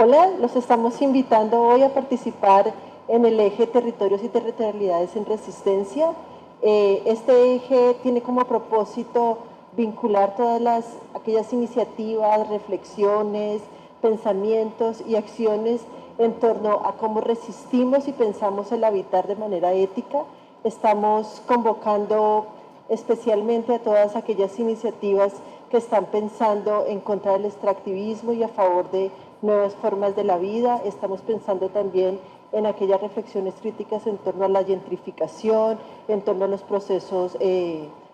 Hola, los estamos invitando hoy a participar en el eje Territorios y Territorialidades en Resistencia. Este eje tiene como propósito vincular todas aquellas iniciativas, reflexiones, pensamientos y acciones en torno a cómo resistimos y pensamos el habitar de manera ética. Estamos convocando especialmente a todas aquellas iniciativas que están pensando en contra del extractivismo y a favor de nuevas formas de la vida. Estamos pensando también en aquellas reflexiones críticas en torno a la gentrificación, en torno a los procesos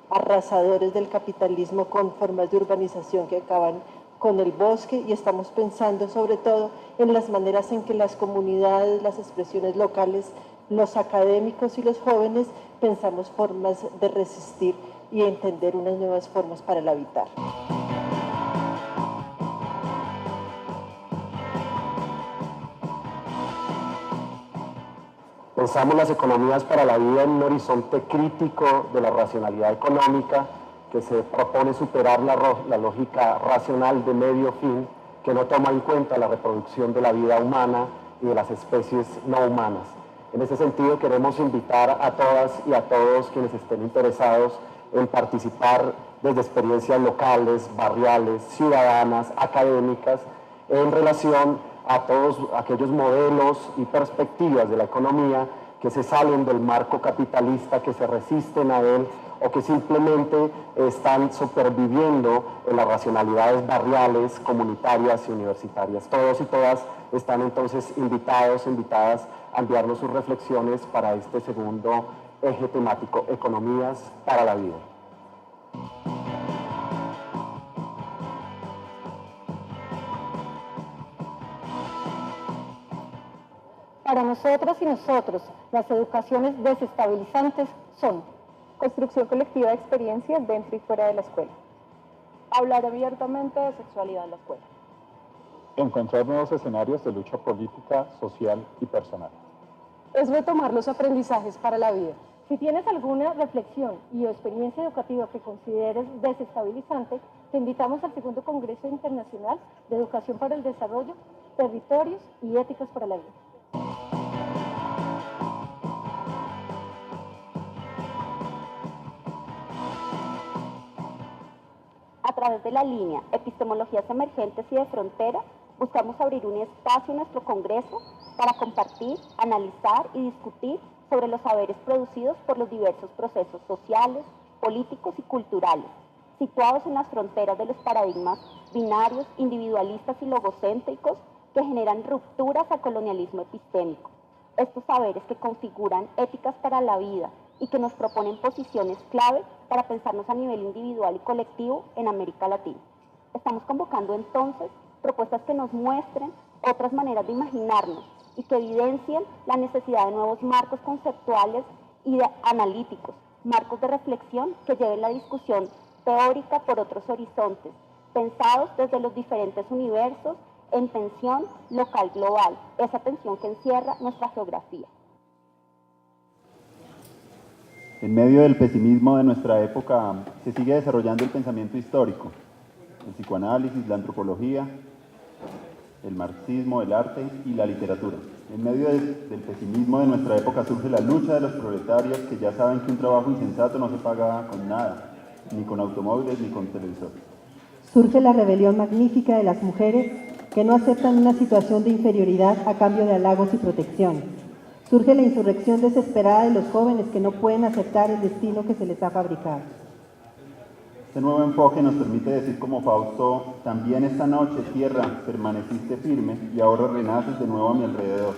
arrasadores del capitalismo con formas de urbanización que acaban con el bosque, y estamos pensando sobre todo en las maneras en que las comunidades, las expresiones locales, los académicos y los jóvenes pensamos formas de resistir y entender unas nuevas formas para el habitar. Pensamos las economías para la vida en un horizonte crítico de la racionalidad económica que se propone superar la lógica racional de medio fin, que no toma en cuenta la reproducción de la vida humana y de las especies no humanas. En ese sentido, queremos invitar a todas y a todos quienes estén interesados en participar desde experiencias locales, barriales, ciudadanas, académicas, en relación a todos aquellos modelos y perspectivas de la economía que se salen del marco capitalista, que se resisten a él o que simplemente están superviviendo en las racionalidades barriales, comunitarias y universitarias. Todos y todas están entonces invitadas a enviarnos sus reflexiones para este segundo eje temático, Economías para la Vida. Para nosotros y nosotros, las educaciones desestabilizantes son construcción colectiva de experiencias dentro y fuera de la escuela, hablar abiertamente de sexualidad en la escuela, encontrar nuevos escenarios de lucha política, social y personal. es retomar los aprendizajes para la vida. Si tienes alguna reflexión y o experiencia educativa que consideres desestabilizante, te invitamos al segundo Congreso Internacional de Educación para el Desarrollo, Territorios y Éticas para la Vida. A través de la línea Epistemologías Emergentes y de Frontera, buscamos abrir un espacio en nuestro Congreso para compartir, analizar y discutir sobre los saberes producidos por los diversos procesos sociales, políticos y culturales, situados en las fronteras de los paradigmas binarios, individualistas y logocéntricos que generan rupturas al colonialismo epistémico. Estos saberes que configuran éticas para la vida y que nos proponen posiciones clave para pensarnos a nivel individual y colectivo en América Latina. Estamos convocando entonces propuestas que nos muestren otras maneras de imaginarnos y que evidencien la necesidad de nuevos marcos conceptuales y analíticos, marcos de reflexión que lleven la discusión teórica por otros horizontes, pensados desde los diferentes universos en tensión local-global, esa tensión que encierra nuestra geografía. En medio del pesimismo de nuestra época se sigue desarrollando el pensamiento histórico, el psicoanálisis, la antropología, el marxismo, el arte y la literatura. En medio del pesimismo de nuestra época surge la lucha de los proletarios que ya saben que un trabajo insensato no se paga con nada, ni con automóviles ni con televisores. Surge la rebelión magnífica de las mujeres que no aceptan una situación de inferioridad a cambio de halagos y protección. Surge la insurrección desesperada de los jóvenes que no pueden aceptar el destino que se les ha fabricado. Este nuevo enfoque nos permite decir como Fausto, también esta noche, tierra, permaneciste firme y ahora renaces de nuevo a mi alrededor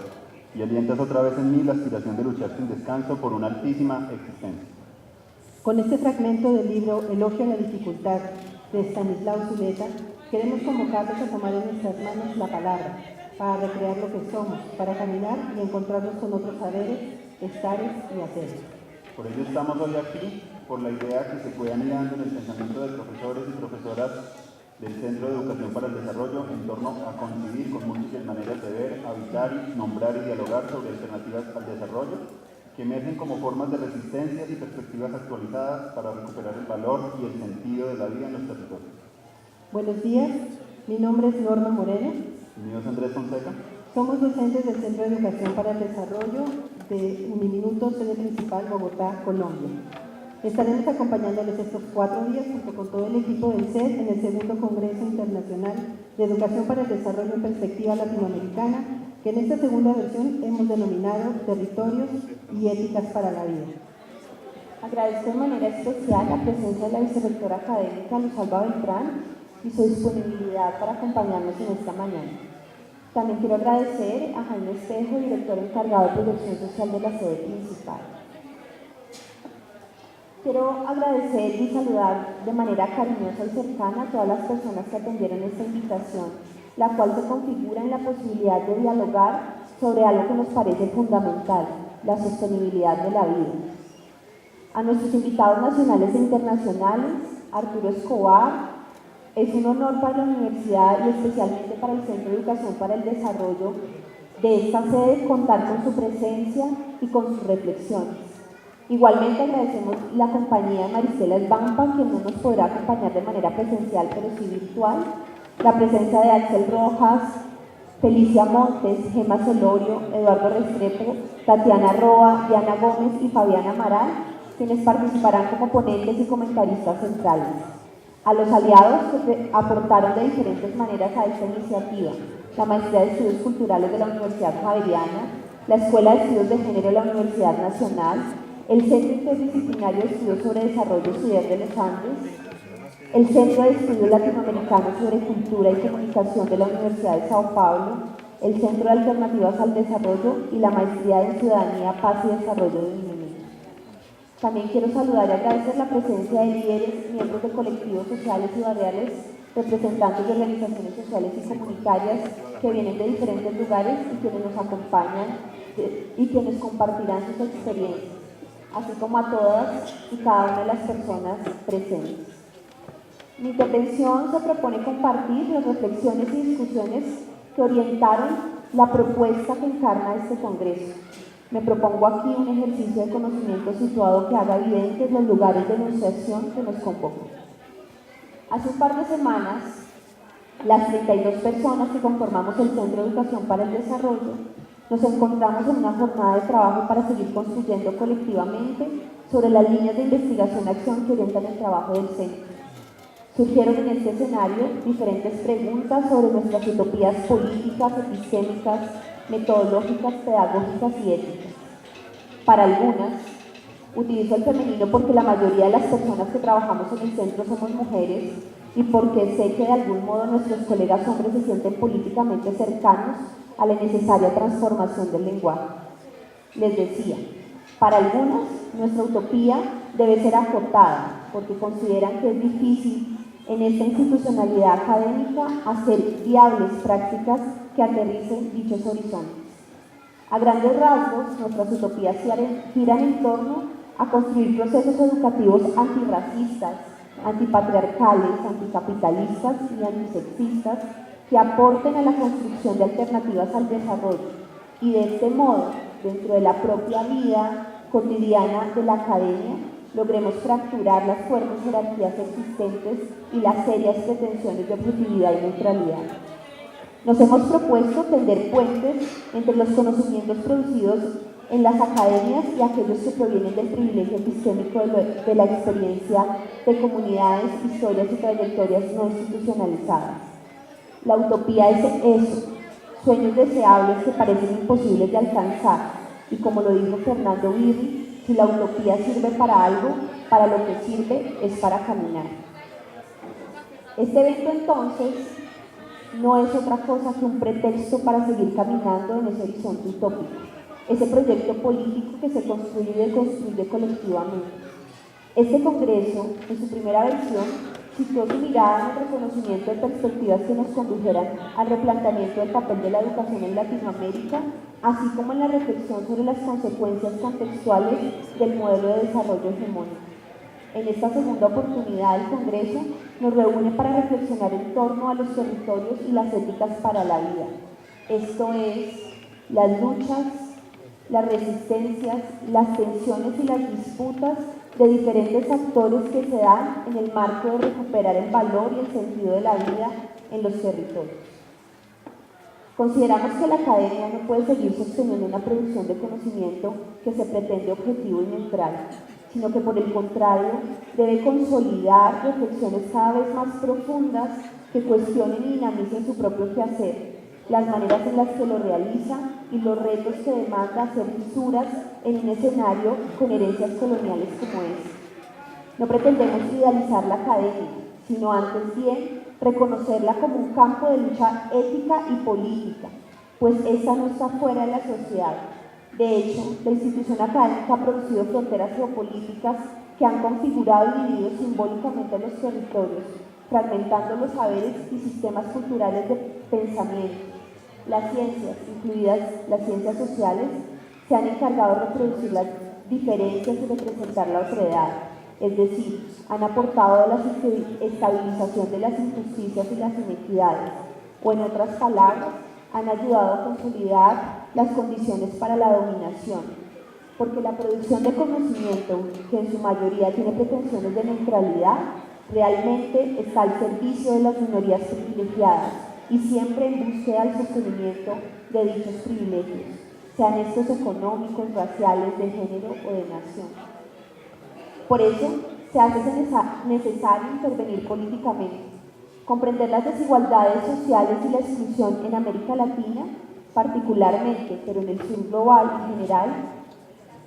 y alientas otra vez en mí la aspiración de luchar sin descanso por una altísima existencia. Con este fragmento del libro Elogio a la dificultad de Estanislao Zuleta, queremos convocarlos a tomar en nuestras manos la palabra, para recrear lo que somos, para caminar y encontrarnos con otros saberes, estares y haceres. Por ello estamos hoy aquí, por la idea que se fue anidando en el pensamiento de profesores y profesoras del Centro de Educación para el Desarrollo en torno a coincidir con múltiples maneras de ver, habitar, nombrar y dialogar sobre alternativas al desarrollo que emergen como formas de resistencias y perspectivas actualizadas para recuperar el valor y el sentido de la vida en los territorios. Buenos días, mi nombre es Norma Moreno, Bienvenidos, Andrés Fonseca. Somos docentes del Centro de Educación para el Desarrollo de Uniminuto, sede principal, Bogotá, Colombia. Estaremos acompañándoles estos 4 días junto con todo el equipo del CED en el segundo Congreso Internacional de Educación para el Desarrollo en Perspectiva Latinoamericana, que en esta segunda versión hemos denominado Territorios y Éticas para la Vida. Agradezco de manera especial la presencia de la vicerrectora académica Luz Alba Beltrán y su disponibilidad para acompañarnos en esta mañana. También quiero agradecer a Jaime Espejo, director encargado de Proyección Social de la sede principal. Quiero agradecer y saludar de manera cariñosa y cercana a todas las personas que atendieron esta invitación, la cual se configura en la posibilidad de dialogar sobre algo que nos parece fundamental, la sostenibilidad de la vida. A nuestros invitados nacionales e internacionales, Arturo Escobar, es un honor para la universidad y especialmente para el Centro de Educación para el Desarrollo de esta sede contar con su presencia y con sus reflexiones. Igualmente agradecemos la compañía de Maricela Esbampa, quien no nos podrá acompañar de manera presencial, pero sí virtual, la presencia de Axel Rojas, Felicia Montes, Gema Celorio, Eduardo Restrepo, Tatiana Roa, Diana Gómez y Fabiana Amaral, quienes participarán como ponentes y comentaristas centrales. A los aliados que aportaron de diferentes maneras a esta iniciativa, la Maestría de Estudios Culturales de la Universidad Javeriana, la Escuela de Estudios de Género de la Universidad Nacional, el Centro Interdisciplinario de Estudios sobre Desarrollo Estudiar de los Andes, el Centro de Estudios Latinoamericanos sobre Cultura y Comunicación de la Universidad de Sao Paulo, el Centro de Alternativas al Desarrollo y la Maestría en Ciudadanía, Paz y Desarrollo de Uniminuto. También quiero saludar y agradecer la presencia de líderes, miembros de colectivos sociales y barriales, representantes de organizaciones sociales y comunitarias que vienen de diferentes lugares y quienes nos acompañan y quienes compartirán sus experiencias, así como a todas y cada una de las personas presentes. Mi intervención se propone compartir las reflexiones y discusiones que orientaron la propuesta que encarna este Congreso. Me propongo aquí un ejercicio de conocimiento situado que haga evidentes los lugares de enunciación que nos convocan. Hace un par de semanas, las 32 personas que conformamos el Centro de Educación para el Desarrollo nos encontramos en una jornada de trabajo para seguir construyendo colectivamente sobre las líneas de investigación y acción que orientan el trabajo del centro. Surgieron en este escenario diferentes preguntas sobre nuestras utopías políticas, epistémicas, metodológicas, pedagógicas y éticas. Para algunas, utilizo el femenino porque la mayoría de las personas que trabajamos en el centro somos mujeres y porque sé que de algún modo nuestros colegas hombres se sienten políticamente cercanos a la necesaria transformación del lenguaje. Les decía, para algunas, nuestra utopía debe ser acotada porque consideran que es difícil en esta institucionalidad académica hacer viables prácticas que aterricen dichos horizontes. A grandes rasgos, nuestras utopías giran en torno a construir procesos educativos antirracistas, antipatriarcales, anticapitalistas y antisexistas que aporten a la construcción de alternativas al desarrollo y de este modo, dentro de la propia vida cotidiana de la academia, logremos fracturar las fuertes jerarquías existentes y las serias pretensiones de objetividad y neutralidad. Nos hemos propuesto tender puentes entre los conocimientos producidos en las academias y aquellos que provienen del privilegio epistémico de la experiencia de comunidades, historias y trayectorias no institucionalizadas. La utopía es eso, sueños deseables que parecen imposibles de alcanzar, y como lo dijo Fernando Birri, si la utopía sirve para algo, para lo que sirve es para caminar. Este evento entonces no es otra cosa que un pretexto para seguir caminando en ese horizonte utópico, ese proyecto político que se construye y deconstruye colectivamente. Este Congreso, en su primera versión, situó su mirada en el reconocimiento de perspectivas que nos condujeran al replanteamiento del papel de la educación en Latinoamérica, así como en la reflexión sobre las consecuencias contextuales del modelo de desarrollo hegemónico. En esta segunda oportunidad, el Congreso nos reúne para reflexionar en torno a los territorios y las éticas para la vida. Esto es, las luchas, las resistencias, las tensiones y las disputas de diferentes actores que se dan en el marco de recuperar el valor y el sentido de la vida en los territorios. Consideramos que la academia no puede seguir sosteniendo una producción de conocimiento que se pretende objetivo y neutral, sino que por el contrario debe consolidar reflexiones cada vez más profundas que cuestionen y dinamicen su propio quehacer, las maneras en las que lo realiza y los retos que demanda hacer fisuras en un escenario con herencias coloniales como este. No pretendemos idealizar la academia, sino antes bien reconocerla como un campo de lucha ética y política, pues esta no está fuera de la sociedad. De hecho, la institución académica ha producido fronteras geopolíticas que han configurado y dividido simbólicamente los territorios, fragmentando los saberes y sistemas culturales de pensamiento. Las ciencias, incluidas las ciencias sociales, se han encargado de reproducir las diferencias y representar la otredad, es decir, han aportado a la estabilización de las injusticias y las inequidades, o en otras palabras, han ayudado a consolidar las condiciones para la dominación, porque la producción de conocimiento, que en su mayoría tiene pretensiones de neutralidad, realmente está al servicio de las minorías privilegiadas y siempre en búsqueda del sostenimiento de dichos privilegios, sean estos económicos, raciales, de género o de nación. Por eso, se hace necesario intervenir políticamente, comprender las desigualdades sociales y la exclusión en América Latina, particularmente, pero en el sur global en general,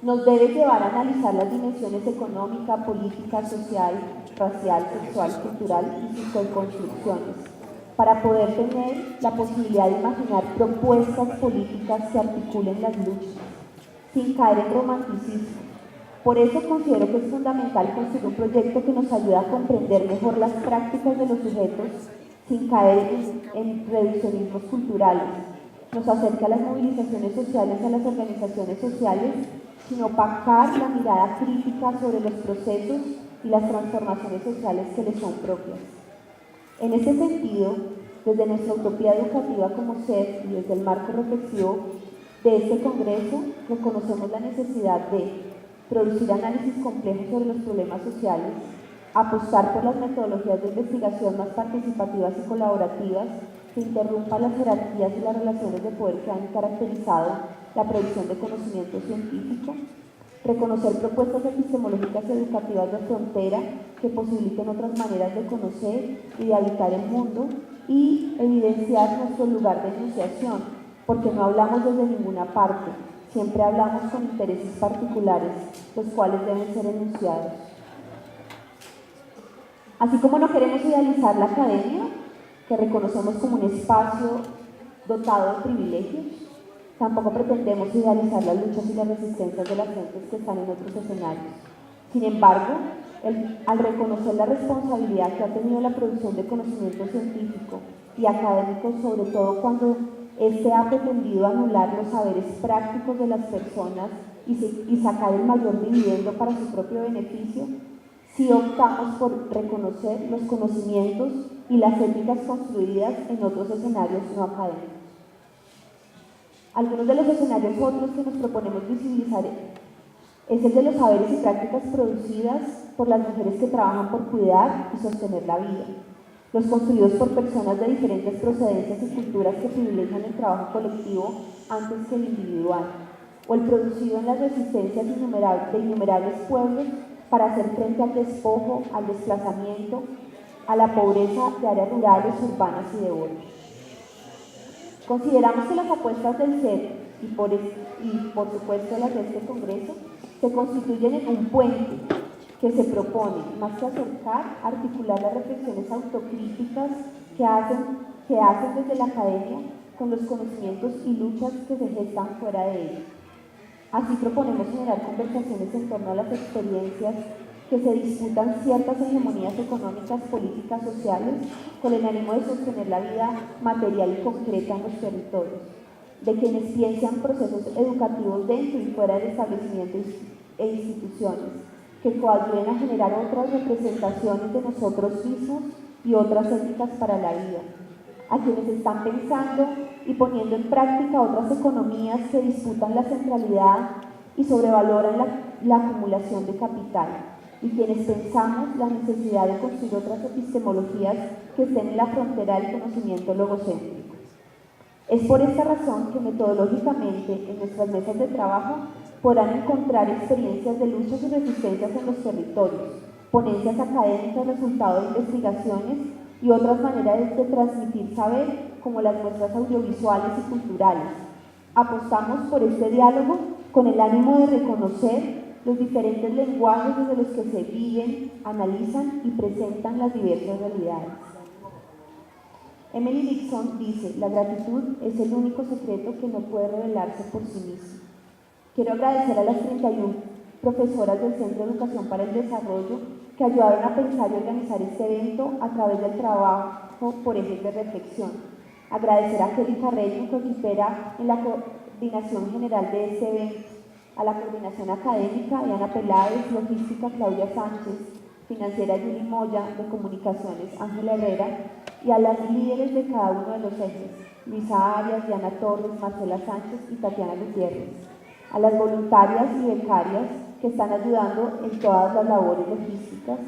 nos debe llevar a analizar las dimensiones económica, política, social, racial, sexual, cultural y sus construcciones, para poder tener la posibilidad de imaginar propuestas políticas que articulen las luchas, sin caer en romanticismo. Por eso considero que es fundamental construir un proyecto que nos ayude a comprender mejor las prácticas de los sujetos sin caer en reduccionismos culturales. Nos acerca a las movilizaciones sociales, a las organizaciones sociales, sin opacar la mirada crítica sobre los procesos y las transformaciones sociales que les son propias. En ese sentido, desde nuestra utopía educativa como SED y desde el marco reflexivo de este Congreso, reconocemos la necesidad de producir análisis complejos sobre los problemas sociales, apostar por las metodologías de investigación más participativas y colaborativas que interrumpan las jerarquías y las relaciones de poder que han caracterizado la producción de conocimiento científico, reconocer propuestas epistemológicas y educativas de frontera que posibiliten otras maneras de conocer y de habitar el mundo y evidenciar nuestro lugar de enunciación, porque no hablamos desde ninguna parte, siempre hablamos con intereses particulares, los cuales deben ser enunciados. Así como no queremos idealizar la academia, que reconocemos como un espacio dotado de privilegios, tampoco pretendemos idealizar las luchas y las resistencias de las gentes que están en otros escenarios. Sin embargo, al reconocer la responsabilidad que ha tenido la producción de conocimiento científico y académico, sobre todo cuando este ha pretendido anular los saberes prácticos de las personas y sacar el mayor dividendo para su propio beneficio, sí optamos por reconocer los conocimientos y las éticas construidas en otros escenarios no académicos. Algunos de los escenarios otros que nos proponemos visibilizar es el de los saberes y prácticas producidas por las mujeres que trabajan por cuidar y sostener la vida, los construidos por personas de diferentes procedencias y culturas que privilegian el trabajo colectivo antes que el individual, o el producido en las resistencias de innumerables pueblos para hacer frente al despojo, al desplazamiento, a la pobreza de áreas rurales, urbanas y de oro. Consideramos que las apuestas del CED y por supuesto las de este Congreso se constituyen en un puente que se propone, más que acercar, articular las reflexiones autocríticas que hacen desde la academia con los conocimientos y luchas que se gestan fuera de ella. Así proponemos generar conversaciones en torno a las experiencias que se disputan ciertas hegemonías económicas, políticas, sociales, con el ánimo de sostener la vida material y concreta en los territorios, de quienes piensan procesos educativos dentro y fuera del establecimiento e instituciones, que coayuden a generar otras representaciones de nosotros mismos y otras éticas para la vida, a quienes están pensando y poniendo en práctica otras economías que disputan la centralidad y sobrevaloran la acumulación de capital, y quienes pensamos la necesidad de construir otras epistemologías que estén en la frontera del conocimiento logocéntrico. Es por esta razón que metodológicamente en nuestras mesas de trabajo podrán encontrar experiencias de luchas y resistencias en los territorios, ponencias académicas, resultado de investigaciones y otras maneras de transmitir saber, como las muestras audiovisuales y culturales. Apostamos por este diálogo con el ánimo de reconocer los diferentes lenguajes desde los que se viven, analizan y presentan las diversas realidades. Emily Dixon dice: la gratitud es el único secreto que no puede revelarse por sí mismo. Quiero agradecer a las 31 profesoras del Centro de Educación para el Desarrollo que ayudaron a pensar y organizar este evento a través del trabajo por ejes de reflexión. Agradecer a Kelly Carreño, que opera en la coordinación general de este evento, a la coordinación académica, Diana Peláez, logística, Claudia Sánchez, financiera, Yuli Moya, de comunicaciones, Ángela Herrera, y a las líderes de cada uno de los ejes, Luisa Arias, Diana Torres, Marcela Sánchez y Tatiana Gutiérrez, a las voluntarias y becarias que están ayudando en todas las labores logísticas,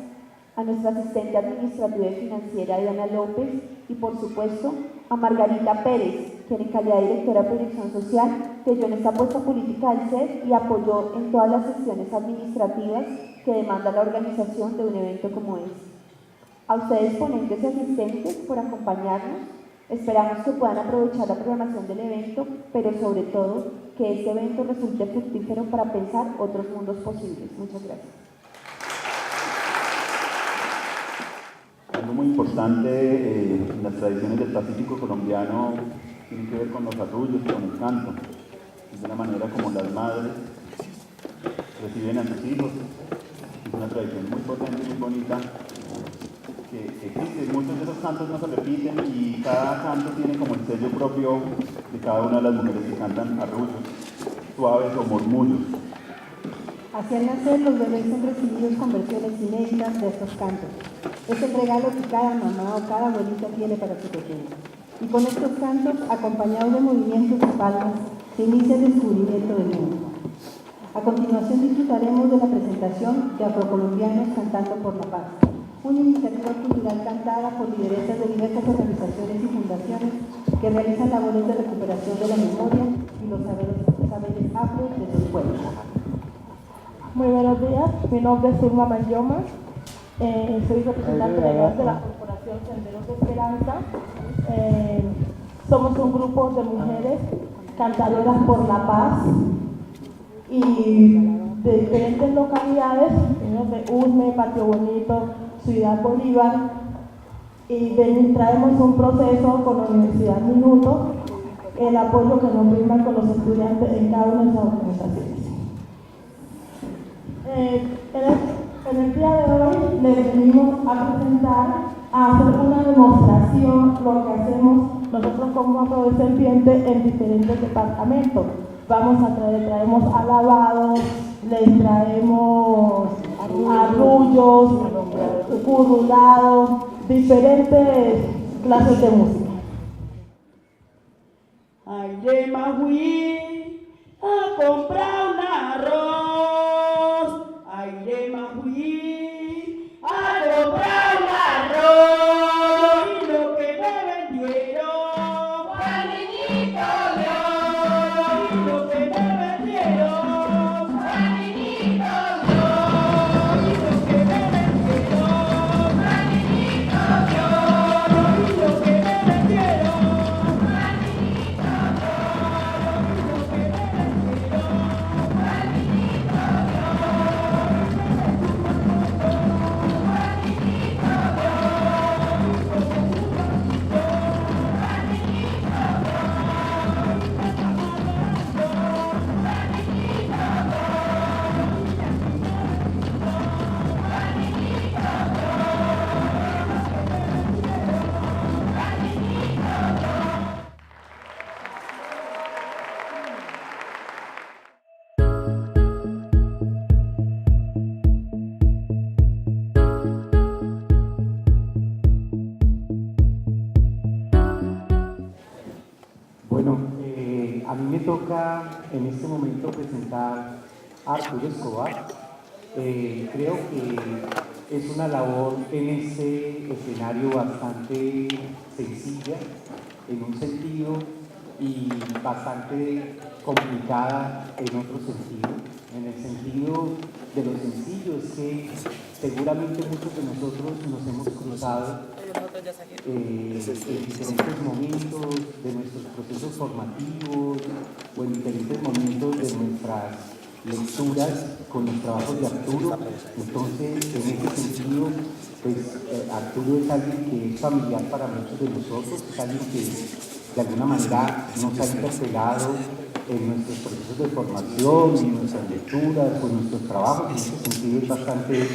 a nuestra asistente administrativa y financiera, Diana López, y por supuesto a Margarita Pérez, quien en calidad de directora de Proyección Social creyó en esta apuesta política del CES y apoyó en todas las sesiones administrativas que demanda la organización de un evento como este. A ustedes, ponentes y asistentes, por acompañarnos. Esperamos que puedan aprovechar la programación del evento, pero sobre todo que este evento resulte fructífero para pensar otros mundos posibles. Muchas gracias. Algo muy importante en las tradiciones del Pacífico colombiano tiene que ver con los arrullos, con el canto. Es de la manera como las madres reciben a sus hijos. Es una tradición muy potente y muy bonita que existe. Muchos de esos cantos no se repiten y cada canto tiene como el sello propio de cada una de las mujeres que cantan arrullos, suaves o murmullos. Así al nacer, los bebés son recibidos con versiones inéditas de estos cantos. Es el regalo que cada mamá o cada abuelita tiene para su pequeño. Y con estos cantos, acompañados de movimientos y palmas, se inicia el descubrimiento del mundo. A continuación disfrutaremos de la presentación de Afrocolombianos Cantando por la Paz, una iniciativa cultural cantada por lideresas de diversas organizaciones y fundaciones que realizan labores de recuperación de la memoria y los saberes afro de sus pueblos. Muy buenos días, mi nombre es Zulma Mayoma, soy representante legal de la Corporación Senderos de Esperanza. Somos un grupo de mujeres cantadoras por la paz y de diferentes localidades, de Usme, Patio Bonito, Ciudad Bolívar, y traemos un proceso con la Universidad Minuto, el apoyo que nos brindan con los estudiantes en cada una de esas organizaciones. En el día de hoy les venimos a presentar, a hacer una demostración, lo que hacemos nosotros como afrodescendientes en diferentes departamentos. Traemos alabados, les traemos arrullos, currulados, diferentes clases de música. Ayer me fui a comprar un arroz. Ayer me fui a comprar un arroz. Y lo que me vendieron, Juanito, y lo que me vendieron, Juanito, y lo que me vendieron, Juanito, y lo que me vendieron. A mí me toca en este momento presentar a Arturo Escobar. Creo que es una labor en ese escenario bastante sencilla, en un sentido y bastante complicada en otro sentido. En el sentido de lo sencillo es que seguramente muchos de nosotros nos hemos cruzado en diferentes momentos de nuestros procesos formativos o en diferentes momentos de nuestras lecturas con los trabajos de Arturo. Entonces, en ese sentido, pues Arturo es alguien que es familiar para muchos de nosotros, es alguien que de alguna manera nos ha interpelado en nuestros procesos de formación, en nuestras lecturas, en nuestros trabajos. En ese sentido es bastante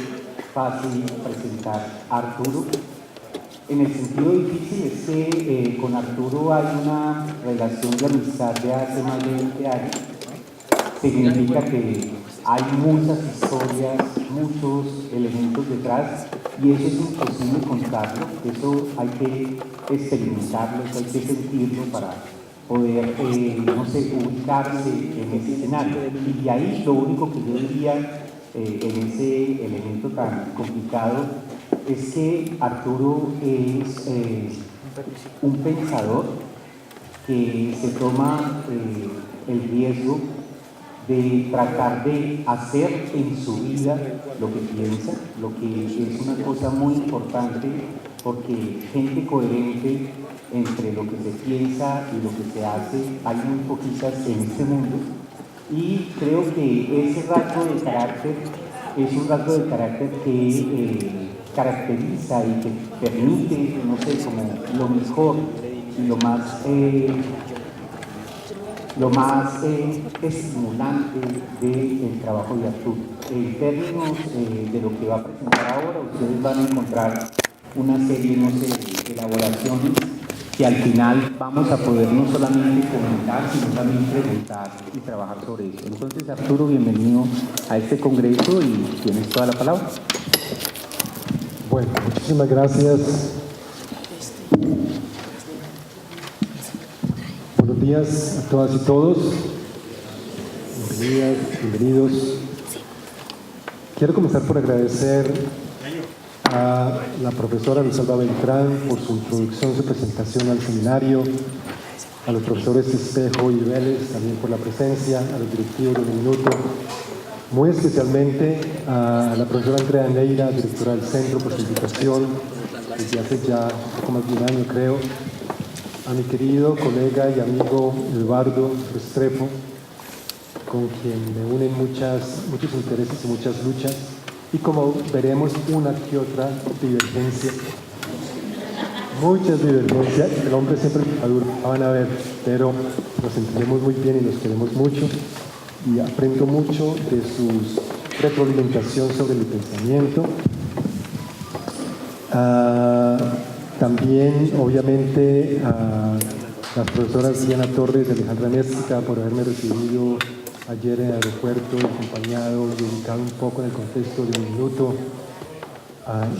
fácil presentar a Arturo. En el sentido difícil es que con Arturo hay una relación de amistad de hace más de 20 años. Significa que hay muchas historias, muchos elementos detrás, y eso es imposible contarlo, eso hay que experimentarlo, eso hay que sentirlo para poder, no sé, ubicarse en ese escenario. Y de ahí lo único que yo diría en ese elemento tan complicado es que Arturo es un pensador que se toma el riesgo de tratar de hacer en su vida lo que piensa, lo que es una cosa muy importante, porque gente coherente entre lo que se piensa y lo que se hace hay muy poquitas en este mundo, y creo que ese rasgo de carácter es un rasgo de carácter que caracteriza y que permite, no sé, como lo mejor y lo más estimulante del trabajo de Arturo. En términos de lo que va a presentar ahora, ustedes van a encontrar una serie, no sé, de elaboraciones que al final vamos a poder no solamente comentar, sino también preguntar y trabajar sobre eso. Entonces, Arturo, bienvenido a este congreso y tienes toda la palabra. Bueno, muchísimas gracias. Buenos días a todas y todos. Bienvenidas, bienvenidos. Quiero comenzar por agradecer a la profesora Luisalba Beltrán por su introducción, su presentación al seminario, a los profesores Espejo y Vélez también por la presencia, a los directivos de Un Minuto, muy especialmente a la profesora Andrea Neira, directora del centro, por su invitación desde hace ya un poco más de un año, creo, a mi querido colega y amigo Eduardo Restrepo, con quien me unen muchos intereses y muchas luchas, y como veremos una que otra divergencia, muchas divergencias. El hombre siempre es maduro, la van a ver, pero nos entendemos muy bien y nos queremos mucho, y aprendo mucho de su retroalimentación sobre mi pensamiento. También, obviamente, a las profesoras Diana Torres y Alejandra Néstica por haberme recibido ayer en el aeropuerto, acompañado y ubicado un poco en el contexto de Un Minuto,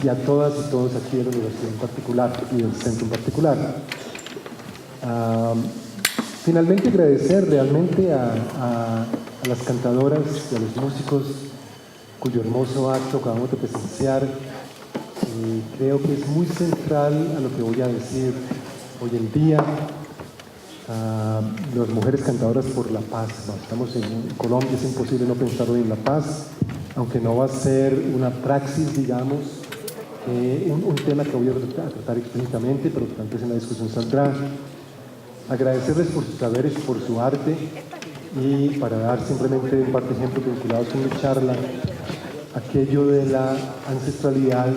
y a todas y todos aquí de la universidad en particular y del centro en particular. Finalmente, agradecer realmente a las cantadoras y a los músicos cuyo hermoso acto acabamos de presenciar. Creo que es muy central a lo que voy a decir hoy en día. Las mujeres cantadoras por la paz. No, estamos en Colombia, es imposible no pensar hoy en la paz, aunque no va a ser una praxis, digamos, un tema que voy a tratar explícitamente, pero que antes en la discusión saldrá. Agradecerles por sus saberes, por su arte, y para dar simplemente un par de ejemplos vinculados con mi charla, aquello de la ancestralidad.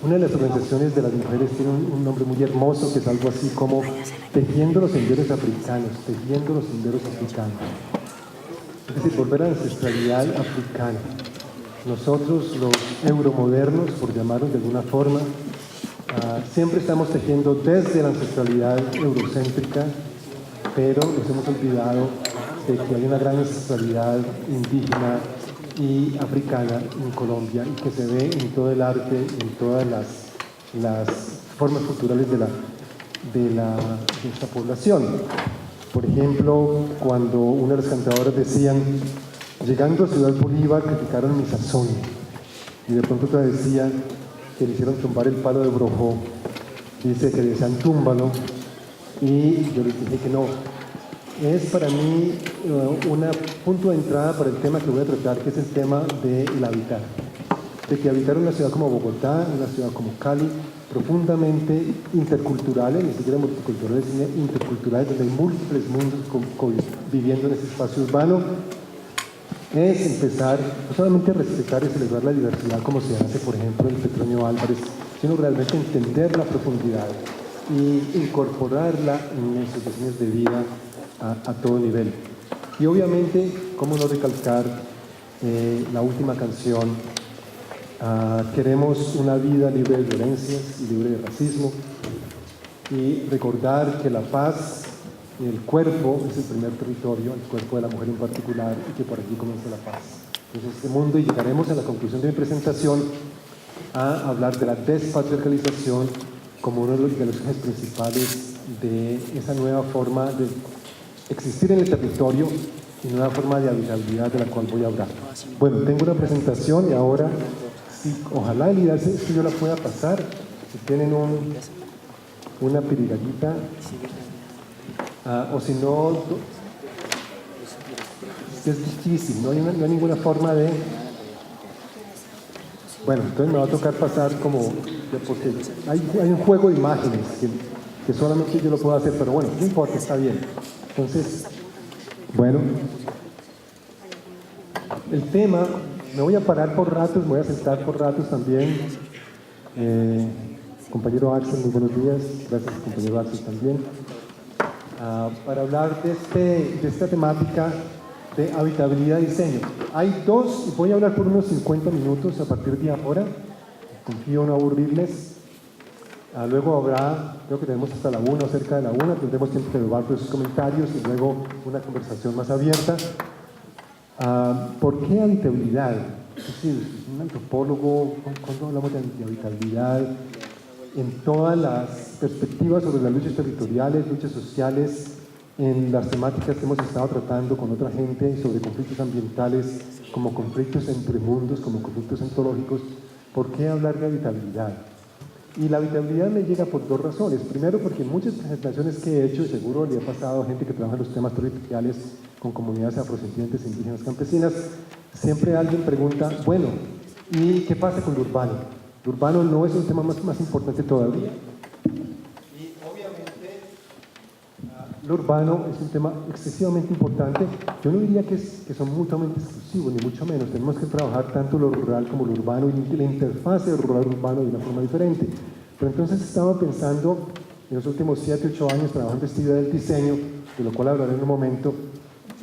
Una de las organizaciones de las mujeres tiene un nombre muy hermoso, que es algo así como tejiendo los senderos africanos, tejiendo los senderos africanos. Es decir, volver a la ancestralidad africana. Nosotros, los euromodernos, por llamarlos de alguna forma, siempre estamos tejiendo desde la ancestralidad eurocéntrica, pero nos hemos olvidado de que hay una gran ancestralidad indígena y africana en Colombia, y que se ve en todo el arte, en todas las formas culturales de esta población. Por ejemplo, cuando una de las cantadoras decían, llegando a Ciudad Bolívar criticaron mi sazón, y de pronto otra decía que le hicieron tumbar el palo de Brojó, dice que decían túmbalo, y yo les dije que no, es para mí un punto de entrada para el tema que voy a tratar, que es el tema del habitar. De que habitar una ciudad como Bogotá, una ciudad como Cali, profundamente interculturales, ni siquiera multiculturales, sino interculturales, donde hay múltiples mundos viviendo en ese espacio urbano, es empezar no solamente a respetar y celebrar la diversidad como se hace, por ejemplo, en Petronio Álvarez, sino realmente entender la profundidad y incorporarla en nuestros diseños de vida a todo nivel. Y obviamente, cómo no recalcar la última canción, queremos una vida libre de violencias y libre de racismo, y recordar que la paz, el cuerpo es el primer territorio, el cuerpo de la mujer en particular, y que por aquí comienza la paz. Entonces, este mundo, y llegaremos a la conclusión de mi presentación a hablar de la despatriarcalización como uno de los ejes principales de esa nueva forma de existir en el territorio y nueva forma de habitabilidad de la cual voy a hablar. Bueno, tengo una presentación y ahora, sí, ojalá el ideal es que yo la pueda pasar. Si tienen una pirigallita, o si no, es difícil, no hay ninguna forma de... Bueno, entonces me va a tocar pasar como... porque hay un juego de imágenes que solamente yo lo puedo hacer, pero bueno, no importa, está bien. Entonces, bueno, el tema, me voy a parar por ratos, me voy a sentar por ratos también. Compañero Axel, muy buenos días. Gracias, compañero Axel, también. Para hablar de esta temática de habitabilidad y diseño. Hay dos, y voy a hablar por unos 50 minutos a partir de ahora. Confío en no aburrirles. Luego habrá, creo que tenemos hasta la 1, cerca de la 1, tendremos tiempo de debatir sus comentarios y luego una conversación más abierta. ¿Por qué habitabilidad? Es decir, un antropólogo, cuando hablamos de habitabilidad, en todas las perspectivas sobre las luchas territoriales, luchas sociales, en las temáticas que hemos estado tratando con otra gente sobre conflictos ambientales, como conflictos entre mundos, como conflictos ontológicos, ¿por qué hablar de habitabilidad? Y la habitabilidad me llega por dos razones. Primero, porque en muchas presentaciones que he hecho, y seguro le ha pasado a gente que trabaja en los temas territoriales con comunidades afrodescendientes e indígenas campesinas, siempre alguien pregunta, bueno, ¿y qué pasa con lo urbano? ¿Lo urbano no es un tema más importante todavía? Y obviamente lo urbano es un tema excesivamente importante. Yo no diría que son mutuamente exclusivos, ni mucho menos. Tenemos que trabajar tanto lo rural como lo urbano y la interfaz de rural-urbano de una forma diferente. Pero entonces estaba pensando, en los últimos 7, 8 años, trabajando en esta idea del diseño, de lo cual hablaré en un momento,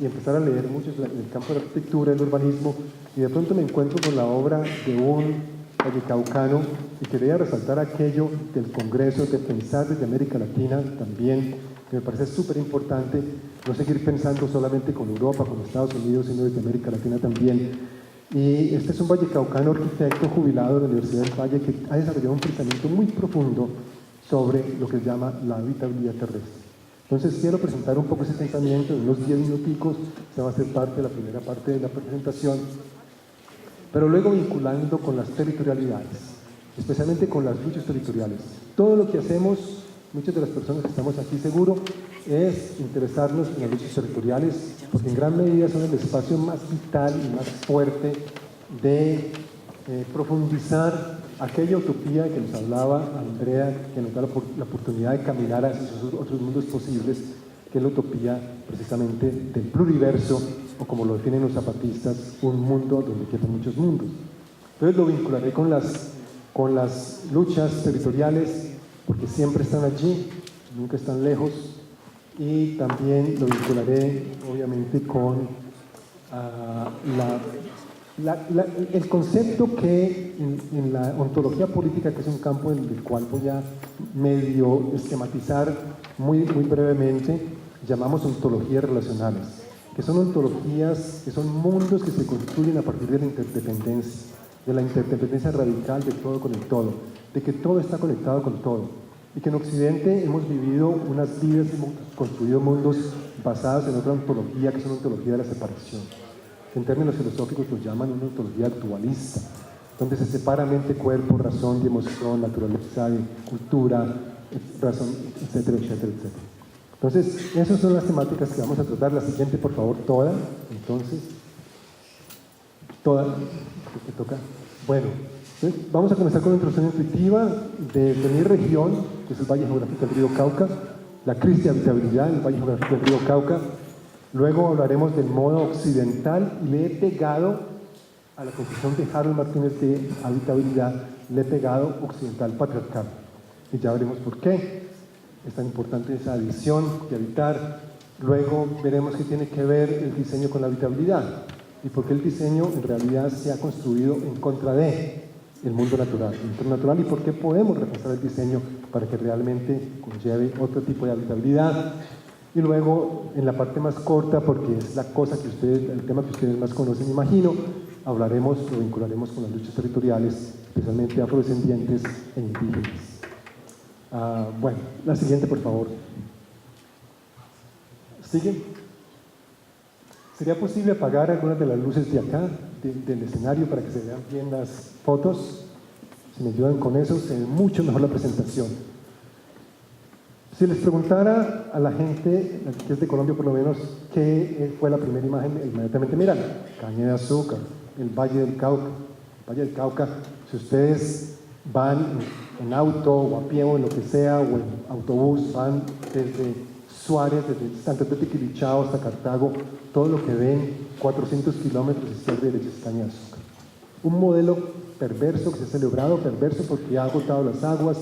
y empezar a leer mucho en el campo de la arquitectura, del urbanismo, y de pronto me encuentro con la obra de un vallecaucano, y quería resaltar aquello del Congreso, de pensar desde América Latina también, que me parece súper importante, no seguir pensando solamente con Europa, con Estados Unidos, sino desde América Latina también. Y este es un vallecaucano arquitecto jubilado de la Universidad del Valle que ha desarrollado un pensamiento muy profundo sobre lo que se llama la habitabilidad terrestre. Entonces quiero presentar un poco ese pensamiento, en unos 10 minuticos, se va a hacer parte de la primera parte de la presentación, pero luego vinculando con las territorialidades, especialmente con las luchas territoriales. Todo lo que hacemos, muchas de las personas que estamos aquí seguro, es interesarnos en las luchas territoriales, porque en gran medida son el espacio más vital y más fuerte de profundizar aquella utopía que nos hablaba Andrea, que nos da la oportunidad de caminar hacia esos otros mundos posibles, que es la utopía precisamente del pluriverso, o como lo definen los zapatistas, un mundo donde quedan muchos mundos. Entonces lo vincularé con las luchas territoriales, porque siempre están allí, nunca están lejos, y también lo vincularé obviamente con el concepto que en la ontología política, que es un campo en el cual voy a medio esquematizar muy brevemente, llamamos ontologías relacionales, que son ontologías, que son mundos que se construyen a partir de la interdependencia radical de todo con el todo, de que todo está conectado con todo, y que en Occidente hemos vivido unas vidas, hemos construido mundos basados en otra ontología, que es una ontología de la separación. En términos filosóficos lo llaman una ontología dualista, donde se separa mente, cuerpo, razón y emoción, naturaleza y cultura, razón, etcétera, etcétera, etcétera. Entonces, esas son las temáticas que vamos a tratar. La siguiente, por favor, toda. Entonces, toda. ¿Qué toca? Bueno, entonces vamos a comenzar con una introducción intuitiva de mi región, que es el Valle Geográfico del Río Cauca, la crisis de habitabilidad en el Valle Geográfico del Río Cauca. Luego hablaremos del modo occidental y le he pegado a la conclusión de Harold Martínez de habitabilidad, le he pegado occidental patriarcal. Y ya veremos por qué es tan importante esa adición de habitar. Luego veremos qué tiene que ver el diseño con la habitabilidad y por qué el diseño en realidad se ha construido en contra de el mundo natural, y por qué podemos repensar el diseño para que realmente conlleve otro tipo de habitabilidad. Y luego, en la parte más corta, porque es la cosa que ustedes, el tema que ustedes más conocen, imagino, hablaremos, lo vincularemos con las luchas territoriales, especialmente afrodescendientes e indígenas. Bueno, la siguiente, por favor. ¿Sigue? ¿Sería posible apagar algunas de las luces de acá, del escenario, para que se vean bien las fotos? Si me ayudan con eso, se ve mucho mejor la presentación. Si les preguntara a la gente, que es de Colombia por lo menos, qué fue la primera imagen, inmediatamente miran, caña de azúcar, el Valle del Cauca. El Valle del Cauca, si ustedes van en auto o a pie o en lo que sea, o en autobús, van desde Suárez, desde Santo Pepe Quilichao hasta Cartago, todo lo que ven, 400 kilómetros izquierda y derecha es caña de azúcar. Un modelo perverso que se ha celebrado, perverso porque ha agotado las aguas,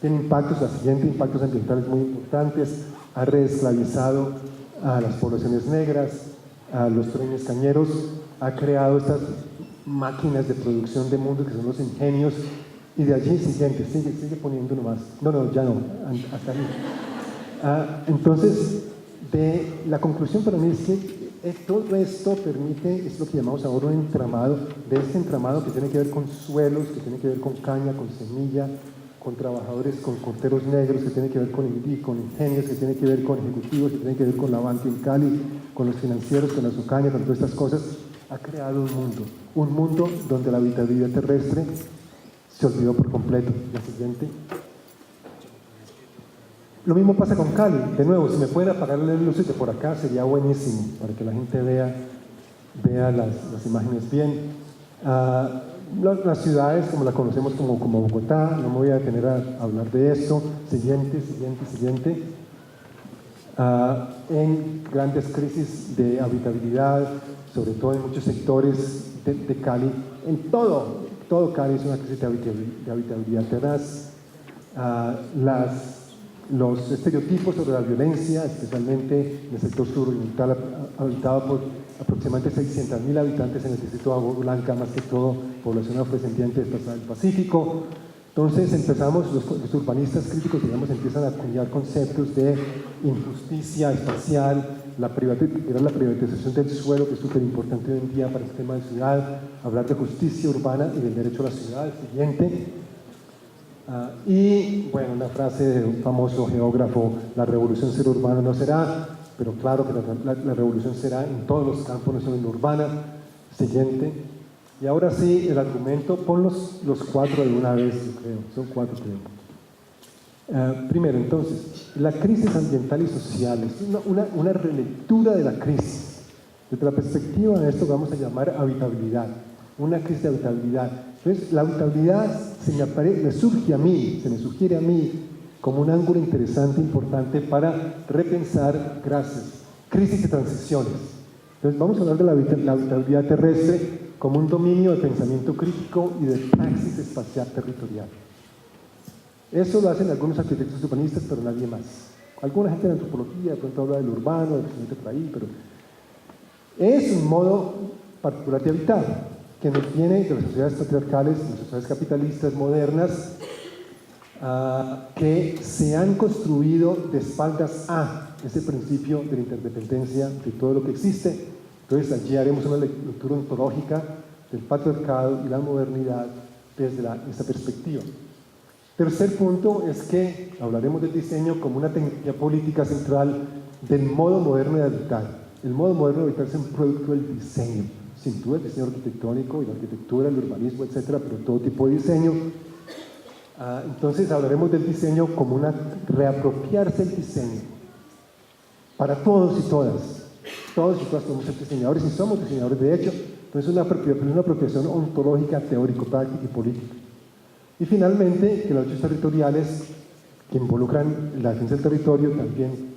tiene impactos, la siguiente, impactos ambientales muy importantes, ha reesclavizado a las poblaciones negras, a los trenes cañeros, ha creado estas máquinas de producción de mundo que son los ingenios, y de allí siguiente, sigue poniendo nomás, no, ya no, hasta ahí. Entonces, la conclusión para mí es que todo esto permite, es lo que llamamos ahora un entramado, de este entramado que tiene que ver con suelos, que tiene que ver con caña, con semilla, con trabajadores, con corteros negros, que tiene que ver con ingenios, que tiene que ver con ejecutivos, que tiene que ver con la banca en Cali, con los financieros, con la Azucaña, con todas estas cosas, ha creado un mundo donde la habitabilidad terrestre se olvidó por completo. La siguiente. Lo mismo pasa con Cali. De nuevo, si me pueden apagar las luces de por acá, sería buenísimo, para que la gente vea las imágenes bien. Las ciudades, como la conocemos como Bogotá, no me voy a detener a hablar de esto. Siguiente. En grandes crisis de habitabilidad, sobre todo en muchos sectores de Cali, en todo Cali es una crisis de habitabilidad tenaz. Los estereotipos sobre la violencia, especialmente en el sector suroriental, habitado por aproximadamente 600.000 habitantes en el distrito de Agua Blanca, más que todo población afrodescendiente del Pacífico. Entonces los urbanistas críticos, digamos, empiezan a acuñar conceptos de injusticia espacial, la privatización del suelo, que es súper importante hoy en día para el sistema de ciudad, hablar de justicia urbana y del derecho a la ciudad. El siguiente. Y bueno, una frase de un famoso geógrafo: la revolución ser urbana no será, pero claro que la revolución será en todos los campos, no solo en la urbana. Siguiente. Y ahora sí, el argumento, pon los cuatro de una vez, yo creo, son cuatro, creo. Primero, entonces, la crisis ambiental y social es una relectura de la crisis. Desde la perspectiva de esto vamos a llamar habitabilidad, una crisis de habitabilidad. Entonces, la habitabilidad se me sugiere a mí como un ángulo interesante, importante para repensar, crisis y transiciones. Entonces, vamos a hablar de la habitabilidad terrestre como un dominio de pensamiento crítico y de praxis espacial territorial. Eso lo hacen algunos arquitectos urbanistas, pero nadie más. Alguna gente de antropología de pronto habla del urbano, de gente por ahí, pero es un modo particular de habitar, que nos viene de las sociedades patriarcales, de las sociedades capitalistas modernas, que se han construido de espaldas a ese principio de la interdependencia de todo lo que existe. Entonces allí haremos una lectura ontológica del patriarcado y la modernidad desde esa perspectiva. Tercer punto es que hablaremos del diseño como una tecnología política central del modo moderno de habitar. El modo moderno de habitar es un producto del diseño, sin duda el diseño arquitectónico y la arquitectura, el urbanismo, etcétera, pero todo tipo de diseño. Entonces hablaremos del diseño como reapropiarse el diseño, para todos y todas. Todos y todas podemos ser diseñadores y somos diseñadores de hecho. Entonces es una apropiación ontológica, teórico, práctica y política. Y finalmente, que las luchas territoriales que involucran la defensa del territorio también